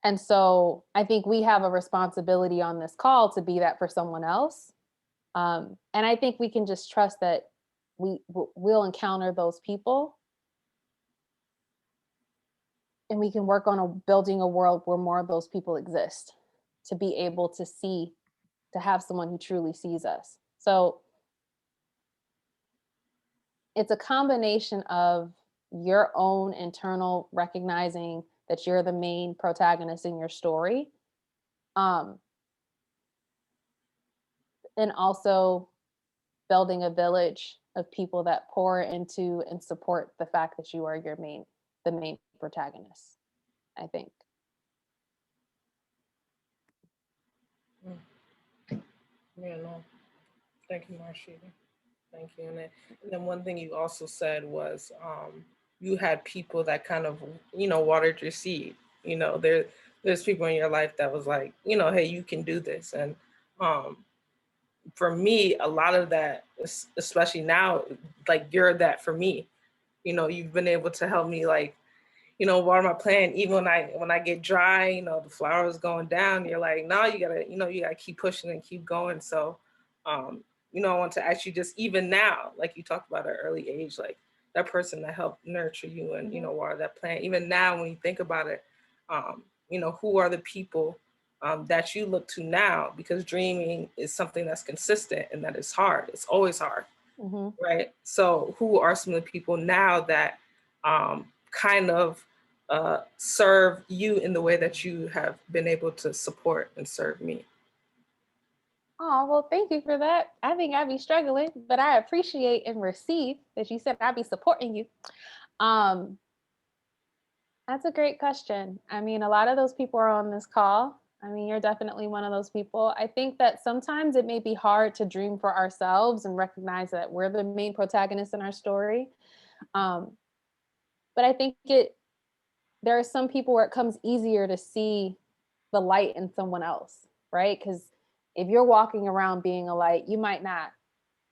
And so I think we have a responsibility on this call to be that for someone else. And I think we can just trust that we'll encounter those people, and we can work on building a world where more of those people exist, to be able to see, to have someone who truly sees us. So it's a combination of your own internal recognizing that you're the main protagonist in your story, and also building a village of people that pour into and support the fact that you are the main protagonist, I think. Yeah, no. Thank you, Marsheda. Thank you. And then one thing you also said was you had people that kind of, watered your seed. There's people in your life that was like, hey, you can do this. And for me, a lot of that, especially now, like you're that for me. You've been able to help me, like, water my plant. Even when I get dry, the flowers going down, you're like, no, you gotta keep pushing and keep going. So, I want to actually just, even now, like you talked about at an early age, like that person that helped nurture you and, water that plant. Even now, when you think about it, who are the people that you look to now? Because dreaming is something that's consistent and that is hard. It's always hard, right? So who are some of the people now that kind of serve you in the way that you have been able to support and serve me? Oh, well, thank you for that. I think I'd be struggling, but I appreciate and receive that you said I'd be supporting you. That's a great question. I mean, a lot of those people are on this call. I mean, you're definitely one of those people. I think that sometimes it may be hard to dream for ourselves and recognize that we're the main protagonist in our story. But I think there are some people where it comes easier to see the light in someone else, right? Because if you're walking around being a light, you might not.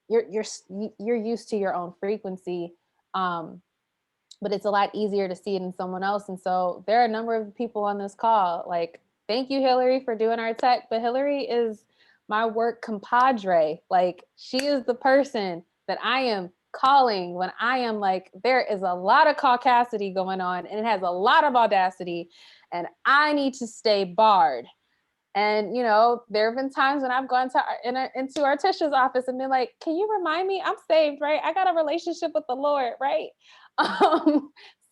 You're used to your own frequency, but it's a lot easier to see it in someone else. And so there are a number of people on this call. Like, thank you, Hillary, for doing our tech. But Hillary is my work compadre. Like, she is the person that I am calling when I am like, there is a lot of caucasity going on and it has a lot of audacity and I need to stay barred. And, there have been times when I've gone into Artisha's office and been like, can you remind me? I'm saved, right? I got a relationship with the Lord, right?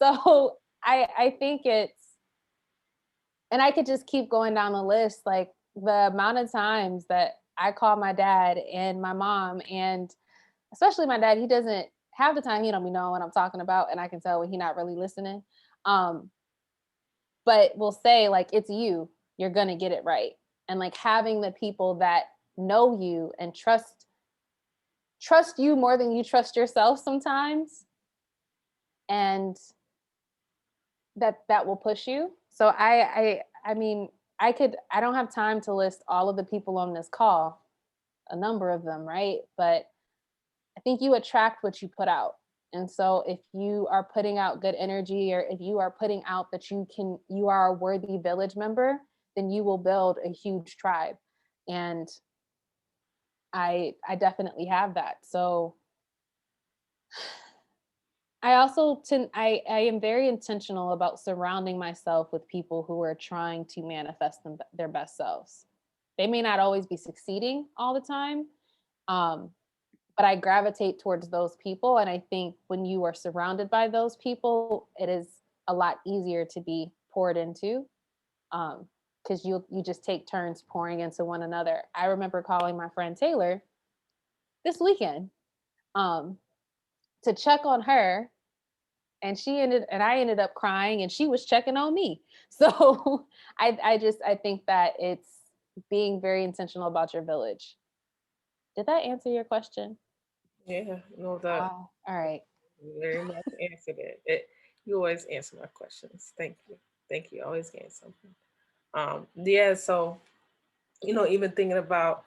So I think and I could just keep going down the list, like the amount of times that I call my dad and my mom, and especially my dad, he doesn't, half the time he don't be knowing what I'm talking about, and I can tell when he's not really listening. But we'll say like, it's you're gonna get it right. And like having the people that know you and trust you more than you trust yourself sometimes, and that will push you. So I mean, I don't have time to list all of the people on this call, a number of them, right? But I think you attract what you put out. And so if you are putting out good energy, or if you are putting out that you are a worthy village member, then you will build a huge tribe. And I definitely have that. So I also I am very intentional about surrounding myself with people who are trying to manifest their best selves. They may not always be succeeding all the time, but I gravitate towards those people. And I think when you are surrounded by those people, it is a lot easier to be poured into, because you just take turns pouring into one another. I remember calling my friend Taylor this weekend to check on her, and I ended up crying, and she was checking on me. So I think that it's being very intentional about your village. Did that answer your question? Yeah, no, that Wow. All right. very much answered it. You always answer my questions. Thank you. Thank you. I always gain something. Yeah, so even thinking about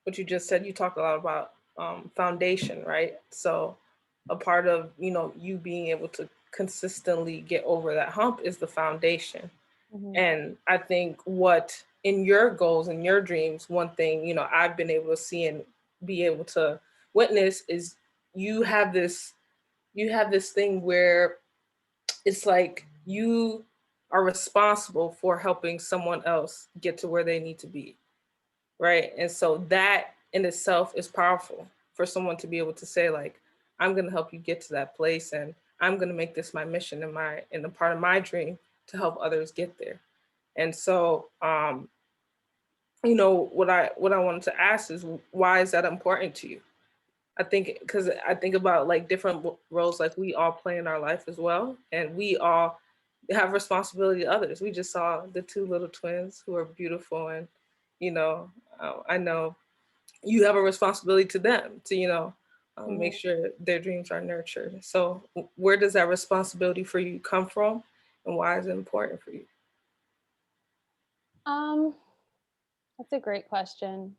what you just said, you talked a lot about foundation, right? So a part of you being able to consistently get over that hump is the foundation. Mhm. And I think what in your goals and your dreams, one thing I've been able to see and be able to witness is you have this thing where it's like you are responsible for helping someone else get to where they need to be, right? And so that in itself is powerful for someone to be able to say, like, I'm going to help you get to that place, and I'm going to make this my mission and a part of my dream to help others get there. And so what I wanted to ask is, why is that important to you? I think because I think about like different roles like we all play in our life as well, and we all have responsibility to others. We just saw the two little twins who are beautiful, and I know you have a responsibility to them to make sure their dreams are nurtured. So where does that responsibility for you come from, and why is it important for you? That's a great question.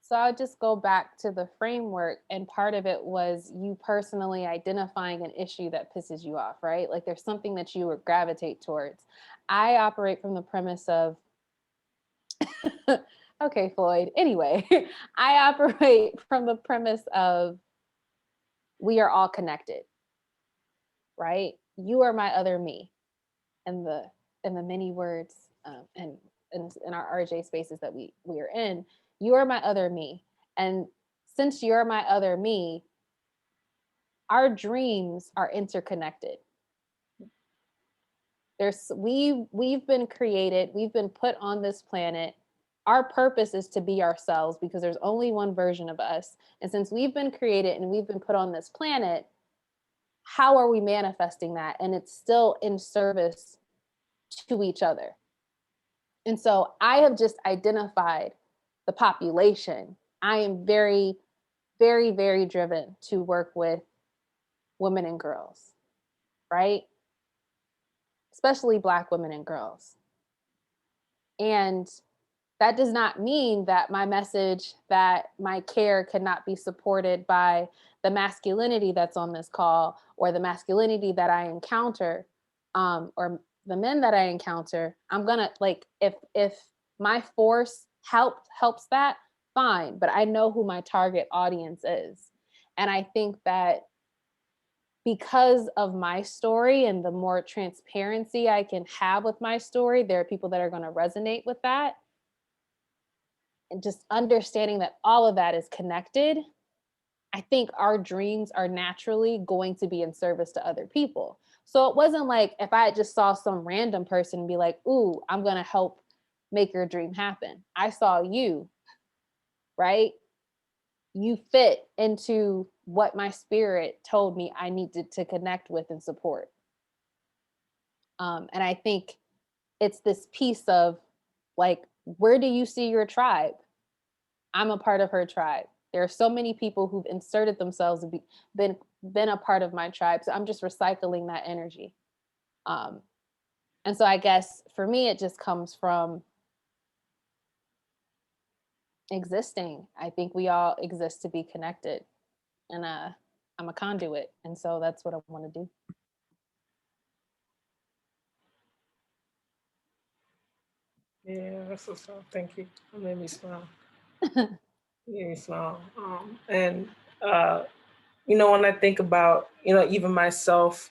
So I'll just go back to the framework, and part of it was you personally identifying an issue that pisses you off, right? Like there's something that you would gravitate towards. I operate from the premise of, okay, Floyd. Anyway, I operate from the premise of we are all connected, right? You are my other me, and the many words and in our RJ spaces that we are in. You are my other me, and since you're my other me, our dreams are interconnected. We've been created, we've been put on this planet. Our purpose is to be ourselves because there's only one version of us. And since we've been created and we've been put on this planet, how are we manifesting that? And it's still in service to each other. And so I have just identified the population. I am very, very, very driven to work with women and girls, right? Especially Black women and girls. And that does not mean that my message, that my care cannot be supported by the masculinity that's on this call, or the masculinity that I encounter, or the men that I encounter. I'm gonna, like, if my force helps that, fine. But I know who my target audience is. And I think that because of my story and the more transparency I can have with my story, there are people that are going to resonate with that. And just understanding that all of that is connected, I think our dreams are naturally going to be in service to other people. So it wasn't like if I just saw some random person and be like, ooh, I'm going to help make your dream happen. I saw you, right? You fit into what my spirit told me I needed to connect with and support. And I think it's this piece of, like, where do you see your tribe? I'm a part of her tribe. There are so many people who've inserted themselves and been a part of my tribe. So I'm just recycling that energy. And so I guess for me, it just comes from existing. I think we all exist to be connected, and I'm a conduit. And so that's what I want to do. Yeah, that's what's up. Thank you. It made me smile. It made me smile. And when I think about, even myself,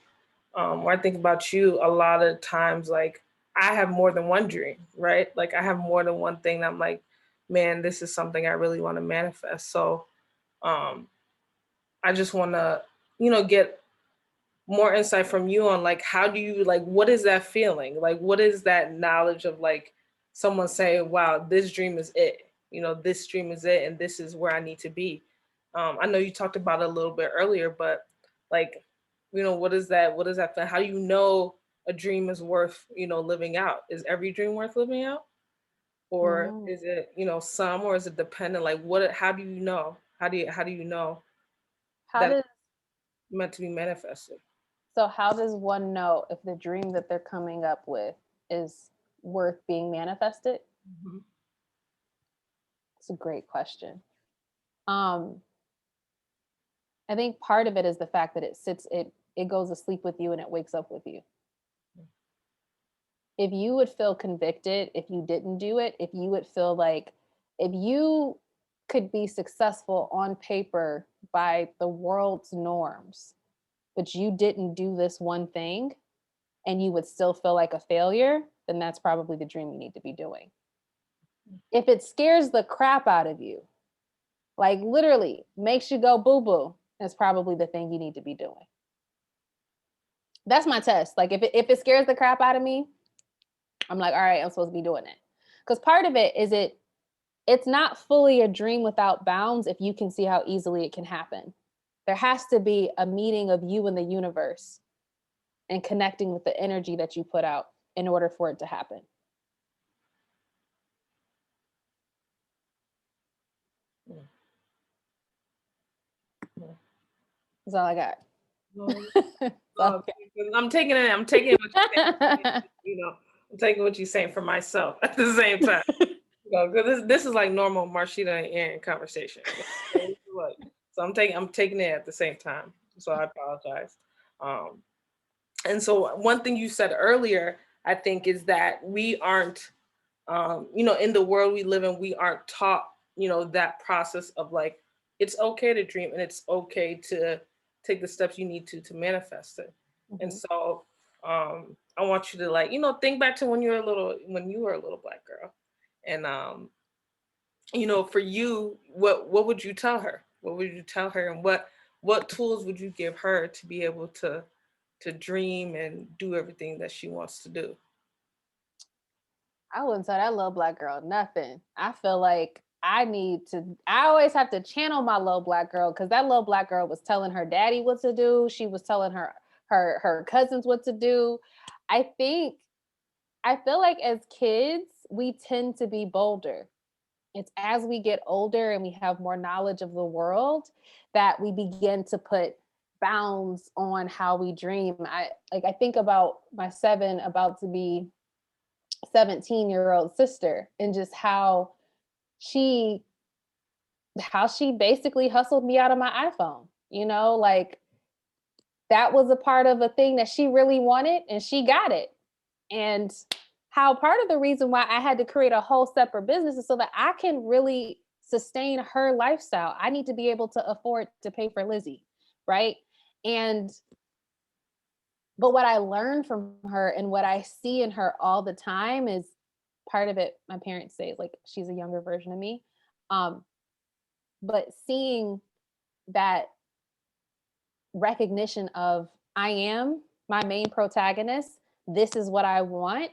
or I think about you, a lot of times, like, I have more than one dream, right? Like, I have more than one thing that I'm like, man, this is something I really want to manifest. So I just want to, get more insight from you on like, how do you, like, what is that feeling? Like, what is that knowledge of like someone saying, wow, this dream is it, you know, this dream is it, and this is where I need to be. I know you talked about it a little bit earlier, but like, you know, what is that feel? How do you know a dream is worth, you know, living out? Is every dream worth living out? Or Mm. is it, you know, some, or is it dependent? Like what, how do you know? How do you know How that does it's meant to be manifested? So how does one know if the dream that they're coming up with is worth being manifested? Mhm. It's a great question. Um, I think part of it is the fact that it goes to sleep with you and it wakes up with you. If you would feel convicted if you didn't do it, if you would feel like if you could be successful on paper by the world's norms, but you didn't do this one thing and you would still feel like a failure, then that's probably the dream you need to be doing. If it scares the crap out of you, like literally makes you go boo boo, that's probably the thing you need to be doing. That's my test. Like if it scares the crap out of me, I'm like, all right, I'm supposed to be doing it. Because part of it is it's not fully a dream without bounds if you can see how easily it can happen. There has to be a meeting of you and the universe and connecting with the energy that you put out in order for it to happen. That's all I got. No, I'm taking it. I'm taking what you're saying. You know, I'm taking what you're saying for myself at the same time. You know, 'cause this is like normal Marsheda and Aaron conversation. So I'm taking it at the same time. So I apologize. And so one thing you said earlier, I think, is that we aren't, you know, in the world we live in, we aren't taught, you know, that process of like, it's okay to dream and it's okay to take the steps you need to manifest it. And so I want you to like, you know, think back to when you were a little Black girl. And you know, for you, what would you tell her? What would you tell her, and what tools would you give her to be able to dream and do everything that she wants to do? I wouldn't tell that little Black girl nothing. I feel like I always have to channel my little Black girl because that little Black girl was telling her daddy what to do. She was telling her cousins what to do. I feel like as kids, we tend to be bolder. It's as we get older and we have more knowledge of the world that we begin to put bounds on how we dream. I think about my about to be 17-year-old sister and just how she basically hustled me out of my iPhone. You know, like that was a part of a thing that she really wanted and she got it. And how part of the reason why I had to create a whole separate business is so that I can really sustain her lifestyle. I need to be able to afford to pay for Lizzie, right? But what I learned from her and what I see in her all the time is part of it, my parents say, like she's a younger version of me. But seeing that recognition of I am my main protagonist, this is what I want,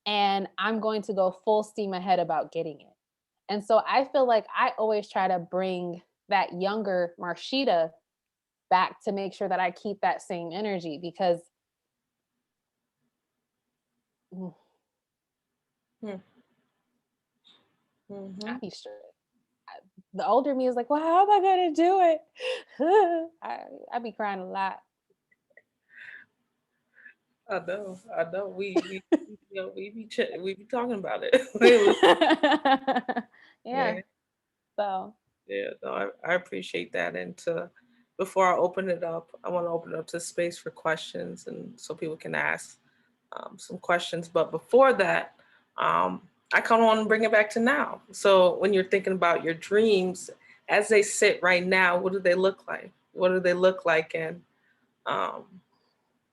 and I'm going to go full steam ahead about getting it. And so I feel like I always try to bring that younger Marsheda back to make sure that I keep that same energy because I be stressed. The older me is like, well, how am I going to do it? I be crying a lot. I know. We you know, we be talking about it. Yeah. So. Yeah, no, I appreciate that. And before I open it up, I want to open it up to space for questions and so people can ask some questions. But before that, I kind of want to bring it back to now. So when you're thinking about your dreams as they sit right now, what do they look like? What do they look like? And,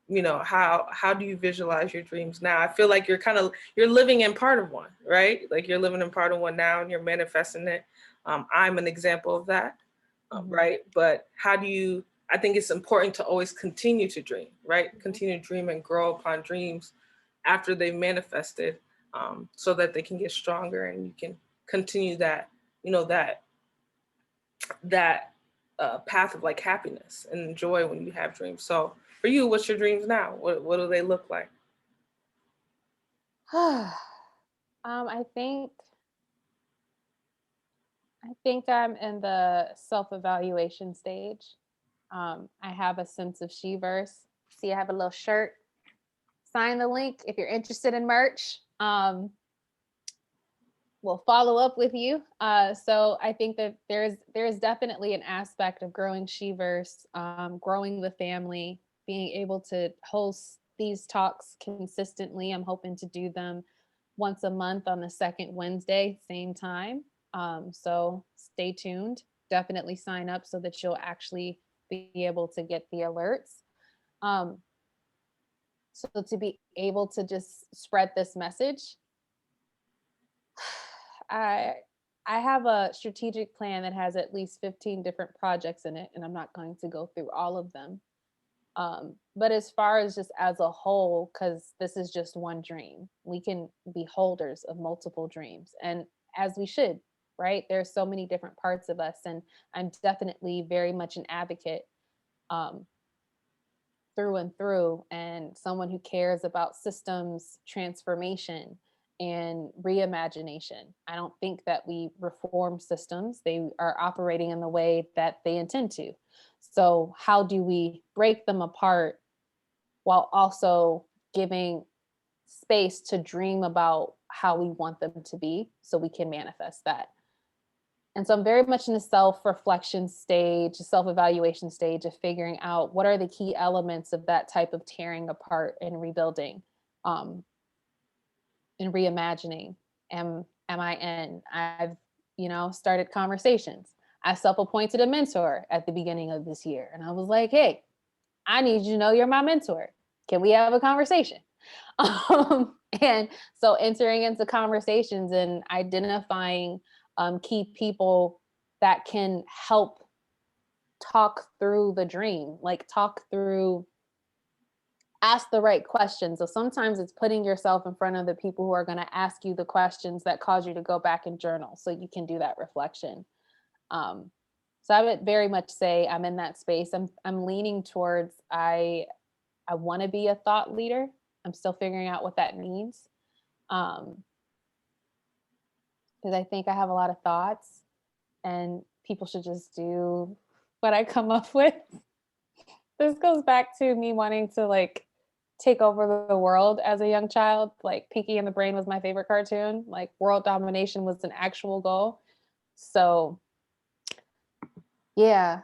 you know, how do you visualize your dreams now? I feel like you're living in part of one, right? Like you're living in part of one now and you're manifesting it. I'm an example of that, right? But I think it's important to always continue to dream, right? Continue to dream and grow upon dreams after they've manifested, so that they can get stronger and you can continue that, that path of like happiness and joy when you have dreams. So for you, what's your dreams now? What do they look like? I think I'm in the self-evaluation stage. I have a sense of She-Verse. See, I have a little shirt. Sign the link if you're interested in merch. We'll follow up with you. So I think that there's definitely an aspect of growing She-Verse, growing the family, being able to host these talks consistently. I'm hoping to do them once a month on the second Wednesday, same time. So stay tuned. Definitely sign up so that you'll actually be able to get the alerts. So to be able to just spread this message, I have a strategic plan that has at least 15 different projects in it, and I'm not going to go through all of them. But as far as just as a whole, because this is just one dream, we can be holders of multiple dreams, and as we should, right? There's so many different parts of us, and I'm definitely very much an advocate through and through, and someone who cares about systems transformation and reimagination. I don't think that we reform systems. They are operating in the way that they intend to. So how do we break them apart while also giving space to dream about how we want them to be so we can manifest that? And so I'm very much in the self-reflection stage, self-evaluation stage of figuring out what are the key elements of that type of tearing apart and rebuilding, and reimagining. Am I in? I've, started conversations. I self-appointed a mentor at the beginning of this year. And I was like, hey, I need you to know you're my mentor. Can we have a conversation? And so entering into conversations and identifying key people that can help talk through the dream, like ask the right questions. So sometimes it's putting yourself in front of the people who are going to ask you the questions that cause you to go back and journal so you can do that reflection. So I would very much say I'm in that space. I'm leaning towards I want to be a thought leader. I'm still figuring out what that means. Because I think I have a lot of thoughts and people should just do what I come up with. This goes back to me wanting to like take over the world as a young child. Like Pinky and the Brain was my favorite cartoon. Like world domination was an actual goal. So yeah,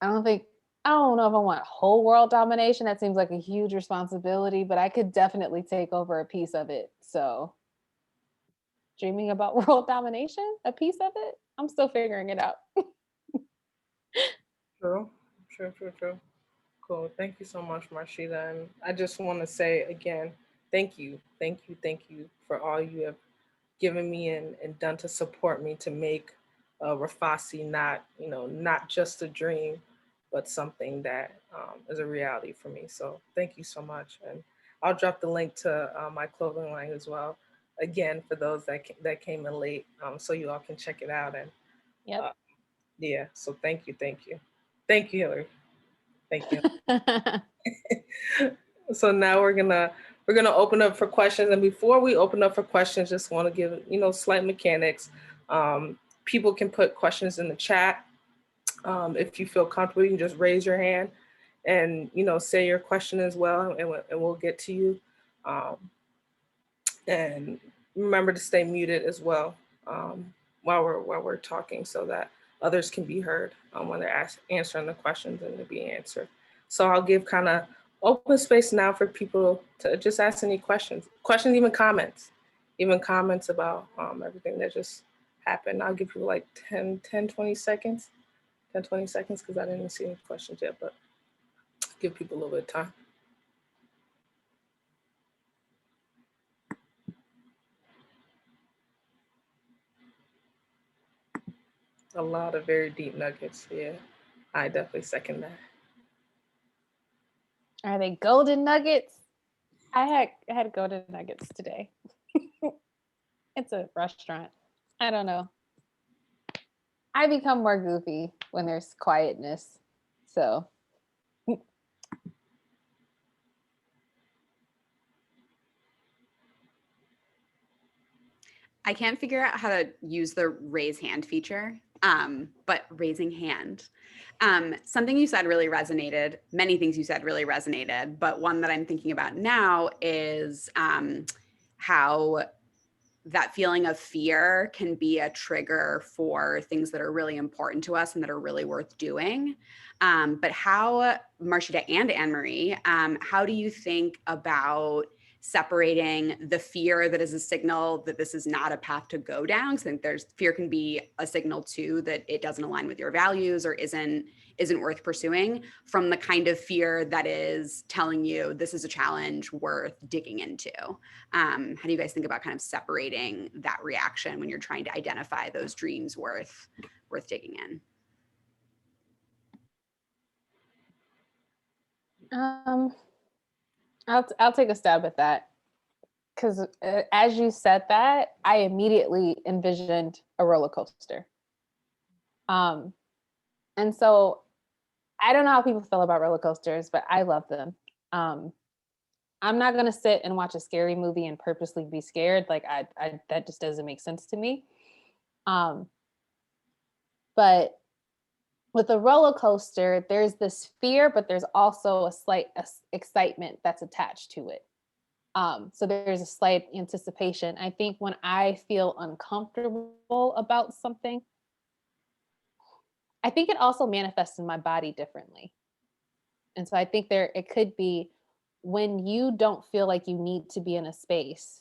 I don't know if I want whole world domination. That seems like a huge responsibility, but I could definitely take over a piece of it. So dreaming about world domination, a piece of it, I'm still figuring it out. True. Cool. Thank you so much, Marsheda. And I just want to say again, thank you for all you have given me and done to support me to make Rafasi not just a dream, but something that is a reality for me. So thank you so much. And I'll drop the link to my clothing line as well. Again, for those that came in late, so you all can check it out. And Yep. yeah, so thank you, Hillary. Thank you. So now we're gonna open up for questions. And before we open up for questions, just want to give slight mechanics. People can put questions in the chat. If you feel comfortable, you can just raise your hand and say your question as well, and we'll get to you. And remember to stay muted as well while we're talking, so that others can be heard when they're answering the questions and to be answered. So I'll give kind of open space now for people to just ask any questions, even comments about everything that just happened. I'll give people like 20 seconds, because I didn't see any questions yet, but give people a little bit of time. A lot of very deep nuggets. Yeah, I definitely second that. Are they golden nuggets? I had golden nuggets today. It's a restaurant. I don't know. I become more goofy when there's quietness. So I can't figure out how to use the raise hand feature, but raising hand. Something you said really resonated. Many things you said really resonated, but one that I'm thinking about now is how that feeling of fear can be a trigger for things that are really important to us and that are really worth doing. But how, Marsheda and Anne-Marie, how do you think about separating the fear that is a signal that this is not a path to go down? Because I think there's fear can be a signal too that it doesn't align with your values or isn't worth pursuing, from the kind of fear that is telling you this is a challenge worth digging into. How do you guys think about kind of separating that reaction when you're trying to identify those dreams worth digging in? I'll take a stab at that, because as you said that, I immediately envisioned a roller coaster. And so I don't know how people feel about roller coasters, but I love them. I'm not gonna sit and watch a scary movie and purposely be scared. Like I that just doesn't make sense to me. But with a roller coaster, there's this fear, but there's also a slight excitement that's attached to it. So there's a slight anticipation. I think when I feel uncomfortable about something, I think it also manifests in my body differently. And so I think it could be when you don't feel like you need to be in a space,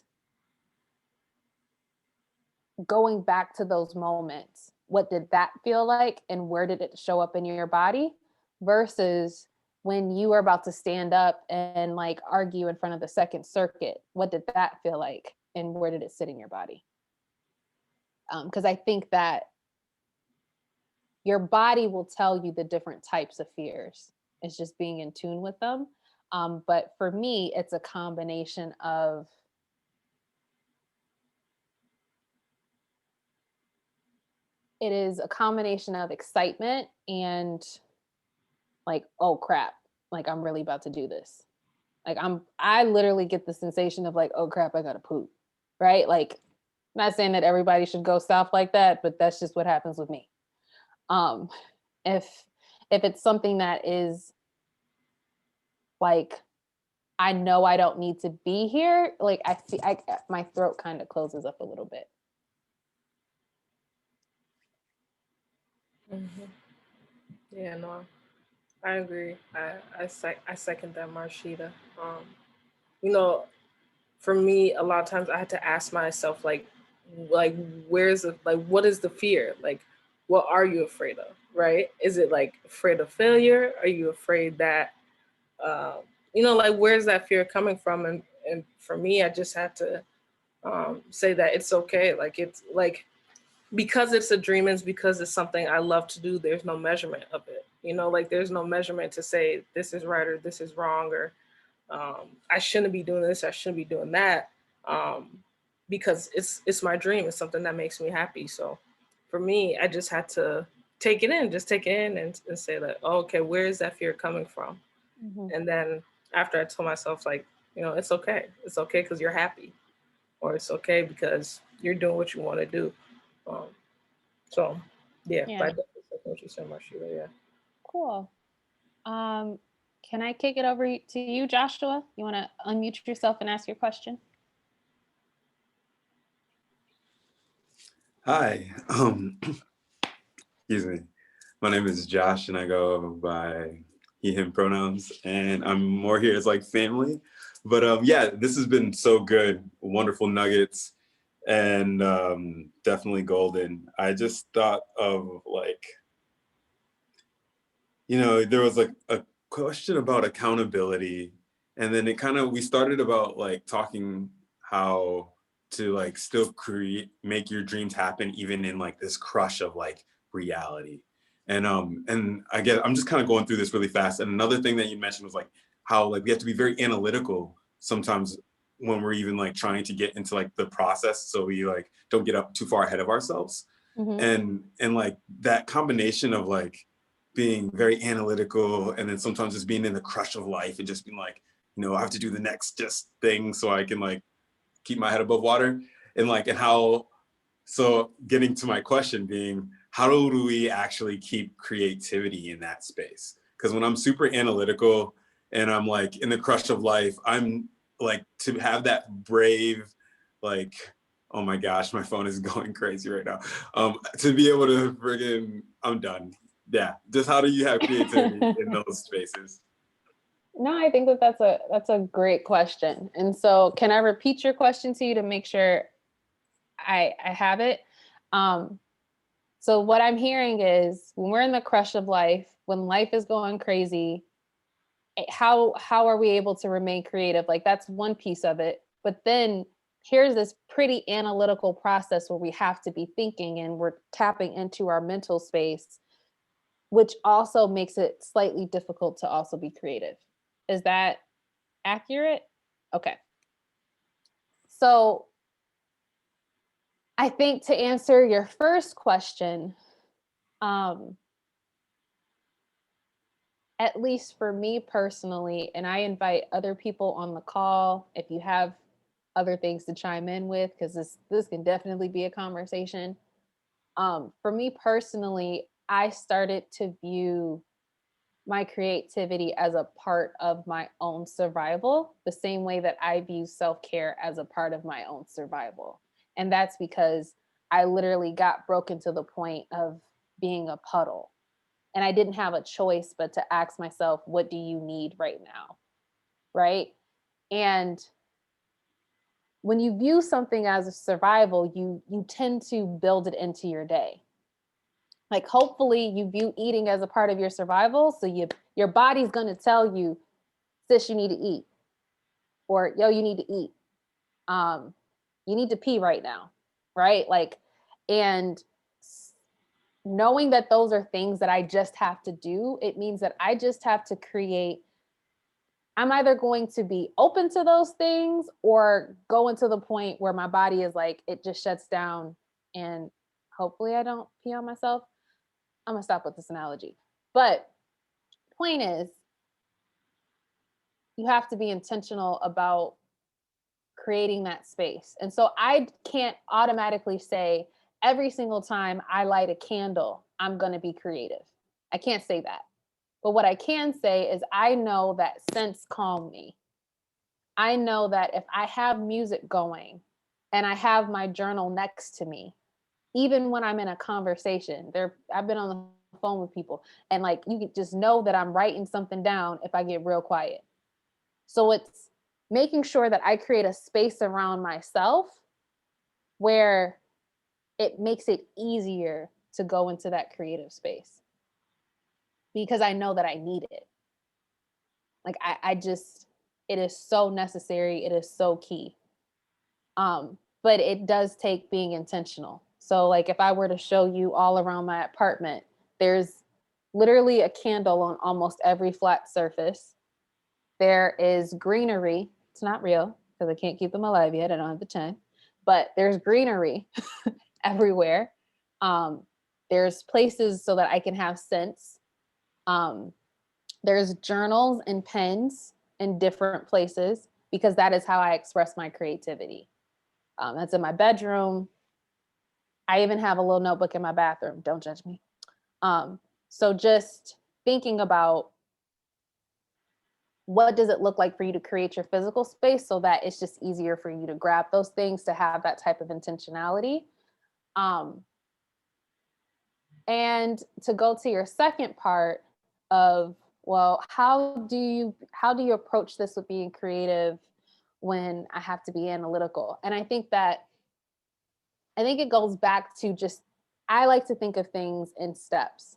going back to those moments, what did that feel like and where did it show up in your body, versus when you were about to stand up and like argue in front of the Second Circuit, what did that feel like and where did it sit in your body? Because I think that your body will tell you the different types of fears. It's just being in tune with them. But for me, it's a combination of excitement and like, oh crap, like I'm really about to do this. Like I literally get the sensation of like, oh crap, I gotta poop, right? Like, not saying that everybody should go south like that, but that's just what happens with me. If it's something that is like, I know I don't need to be here, like my throat kind of closes up a little bit. Yeah, no, I agree. I second that, Marsheda. You know, for me, a lot of times I had to ask myself, like where's the, like, what is the fear? Like, what are you afraid of, right? Is it like afraid of failure? Are you afraid that, like, where's that fear coming from? And for me, I just had to say that it's okay. Like, it's like, because it's a dream, and because it's something I love to do, there's no measurement of it. Like there's no measurement to say this is right or this is wrong, or I shouldn't be doing this, I shouldn't be doing that, because it's my dream. It's something that makes me happy. So for me, I just had to take it in and say that, oh, okay, where is that fear coming from? Mm-hmm. And then after I told myself, like, it's okay. It's okay because you're happy, or it's okay because you're doing what you want to do. So yeah. I definitely what you said, Marsheda. Yeah. Cool. Can I kick it over to you, Joshua? You want to unmute yourself and ask your question? Hi. Excuse me. My name is Josh, and I go by he, him pronouns, and I'm more here as like family. But yeah, this has been so good. Wonderful nuggets, and definitely golden. I just thought of like, there was like a question about accountability, and then we started about like talking how to like still make your dreams happen even in like this crush of like reality. And I'm just kind of going through this really fast. And another thing that you mentioned was like how like we have to be very analytical sometimes when we're even like trying to get into like the process, so we like don't get up too far ahead of ourselves. And like that combination of like being very analytical and then sometimes just being in the crush of life and just being like, you know, I have to do the next just thing so I can like keep my head above water. And like, and how, so getting to my question being, how do we actually keep creativity in that space? Because when I'm super analytical and I'm like in the crush of life, I'm like, to have that brave, like, oh my gosh, my phone is going crazy right now. To be able to friggin', I'm done. Yeah, just how do you have creativity in those spaces? No, I think that that's a great question. And so can I repeat your question to you to make sure I have it? So what I'm hearing is when we're in the crush of life, when life is going crazy, how are we able to remain creative? Like that's one piece of it. But then here's this pretty analytical process where we have to be thinking and we're tapping into our mental space, which also makes it slightly difficult to also be creative. Is that accurate? Okay. So I think to answer your first question, at least for me personally, and I invite other people on the call if you have other things to chime in with, because this can definitely be a conversation. For me personally, I started to view my creativity as a part of my own survival, the same way that I view self-care as a part of my own survival. And that's because I literally got broken to the point of being a puddle. And I didn't have a choice but to ask myself, what do you need right now? Right? And when you view something as a survival, you tend to build it into your day. Like hopefully you view eating as a part of your survival. So your body's gonna tell you, sis, you need to eat. Or yo, you need to eat. You need to pee right now. Right? Like, and knowing that those are things that I just have to do, it means that I just have to create. I'm either going to be open to those things or going to the point where my body is like, it just shuts down and hopefully I don't pee on myself. I'm gonna stop with this analogy. But point is, you have to be intentional about creating that space. And so I can't automatically say every single time I light a candle, I'm gonna be creative. I can't say that. But what I can say is I know that scents calm me. I know that if I have music going and I have my journal next to me, even when I'm in a conversation, I've been on the phone with people and like you can just know that I'm writing something down if I get real quiet. So it's making sure that I create a space around myself where it makes it easier to go into that creative space because I know that I need it. Like I just, it is so necessary. It is so key. But it does take being intentional. So like if I were to show you all around my apartment, there's literally a candle on almost every flat surface. There is greenery. It's not real because I can't keep them alive yet. I don't have the time, but there's greenery everywhere. There's places so that I can have scents. There's journals and pens in different places because that is how I express my creativity. That's in my bedroom. I even have a little notebook in my bathroom. Don't judge me. So just thinking about what does it look like for you to create your physical space so that it's just easier for you to grab those things, to have that type of intentionality. And to go to your second part of, well, how do you approach this with being creative when I have to be analytical? And I think it goes back to just, I like to think of things in steps.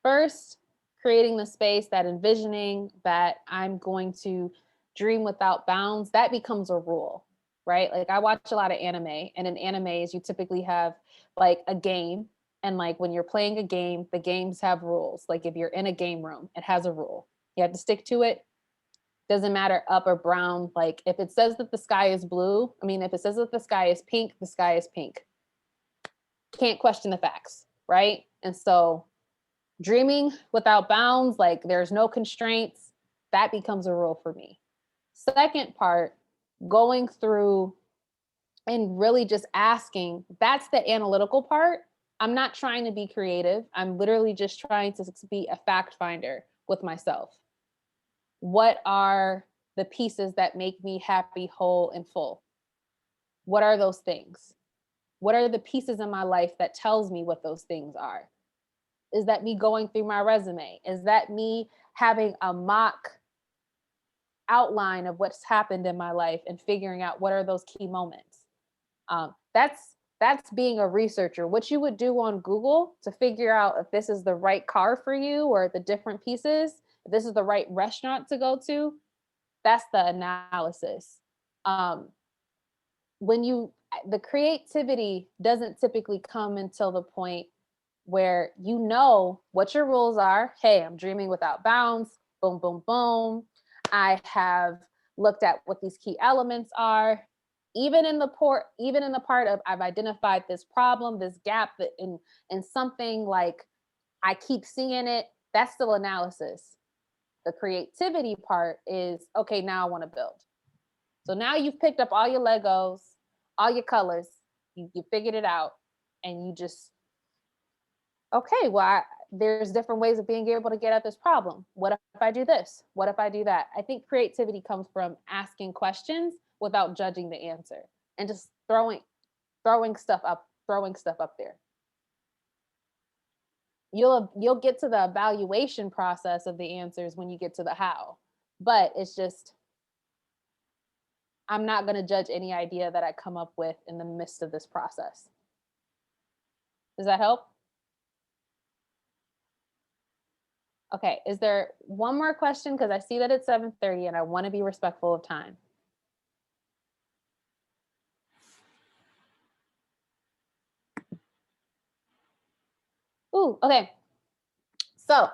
First, creating the space, that envisioning that I'm going to dream without bounds, that becomes a rule, right? Like I watch a lot of anime, and in animes, you typically have like a game. And like when you're playing a game, the games have rules. Like if you're in a game room, it has a rule. You have to stick to it. Doesn't matter up or brown. Like if it says that the sky is blue, if it says that the sky is pink, the sky is pink. Can't question the facts, right? And so dreaming without bounds, like there's no constraints, that becomes a rule for me. Second part, going through and really just asking, that's the analytical part. I'm not trying to be creative. I'm literally just trying to be a fact finder with myself. What are the pieces that make me happy, whole, and full? What are those things? What are the pieces in my life that tells me what those things are? Is that me going through my resume? Is that me having a mock outline of what's happened in my life and figuring out what are those key moments? That's being a researcher. What you would do on Google to figure out if this is the right car for you or the different pieces, if this is the right restaurant to go to, that's the analysis. The creativity doesn't typically come until the point where you know what your rules are. Hey, I'm dreaming without bounds. Boom, boom, boom. I have looked at what these key elements are. Even in the part of I've identified this problem, this gap that in something, like I keep seeing it, that's still analysis. The creativity part is, okay, now I want to build. So now you've picked up all your Legos, all your colors, you figured it out, and you just, okay, well, there's different ways of being able to get at this problem. What if I do this? What if I do that? I think creativity comes from asking questions without judging the answer and just throwing stuff up there. You'll get to the evaluation process of the answers when you get to the how, but it's just, I'm not going to judge any idea that I come up with in the midst of this process. Does that help? Okay, is there one more question? Because I see that it's 7:30 and I want to be respectful of time. Ooh, okay. So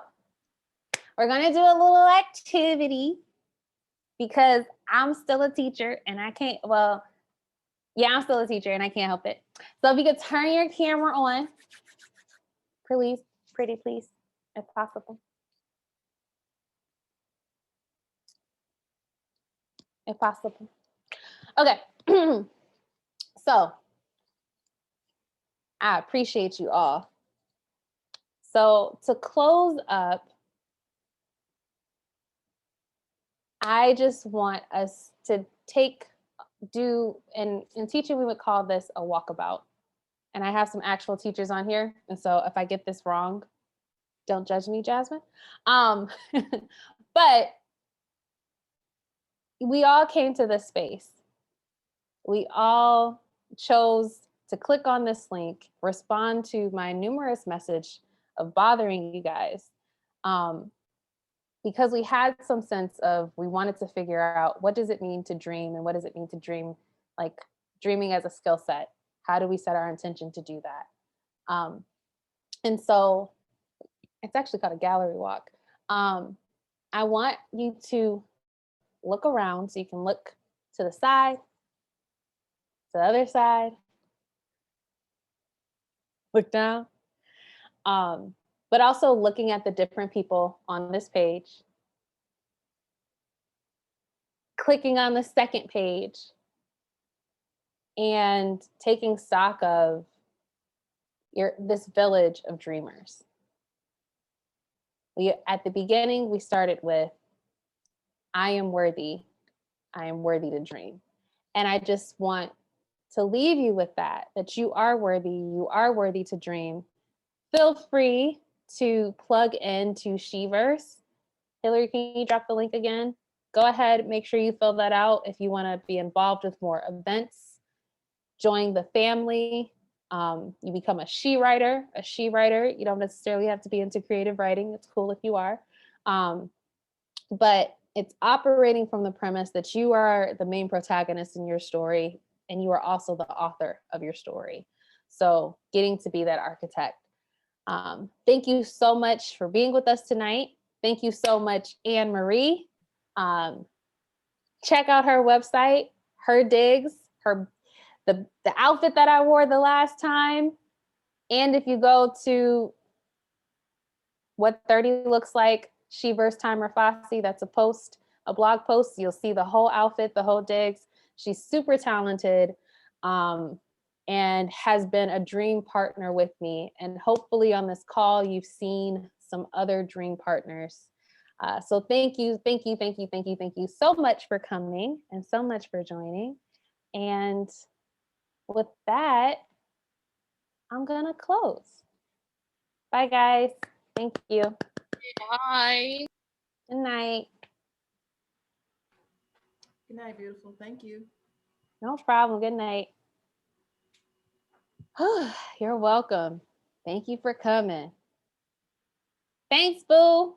we're going to do a little activity because I'm still a teacher and I can't, I'm still a teacher and I can't help it. So if you could turn your camera on, please, pretty please, if possible. If possible. Okay. So I appreciate you all. So to close up, I just want us to in teaching, we would call this a walkabout. And I have some actual teachers on here. And so if I get this wrong, don't judge me, Jasmine. But we all came to this space. We all chose to click on this link, respond to my numerous message of bothering you guys, because we had some sense of, we wanted to figure out, what does it mean to dream, and what does it mean to dream, like dreaming as a skill set? How do we set our intention to do that? And so it's actually called a gallery walk. I want you to look around, so you can look to the side, to the other side, look down, but also looking at the different people on this page, clicking on the second page, and taking stock of this village of dreamers. At the beginning, we started with, I am worthy to dream. And I just want to leave you with that you are worthy to dream. Feel free to plug into She-Verse. Hillary, can you drop the link again? Go ahead, make sure you fill that out if you want to be involved with more events. Join the family. You become a she-writer. You don't necessarily have to be into creative writing. It's cool if you are. But it's operating from the premise that you are the main protagonist in your story, and you are also the author of your story. So getting to be that architect. Thank you so much for being with us tonight. Thank you so much, Anne Marie. Check out her website, her digs, the outfit that I wore the last time. And if you go to What 30 Looks Like, She-Verse Timer Fossey, that's a blog post. You'll see the whole outfit, the whole digs. She's super talented and has been a dream partner with me. And hopefully on this call, you've seen some other dream partners. So thank you so much for coming and so much for joining. And with that, I'm gonna close. Bye guys. Thank you. Bye. Good night. Good night, beautiful. Thank you. No problem. Good night. You're welcome. Thank you for coming. Thanks, boo.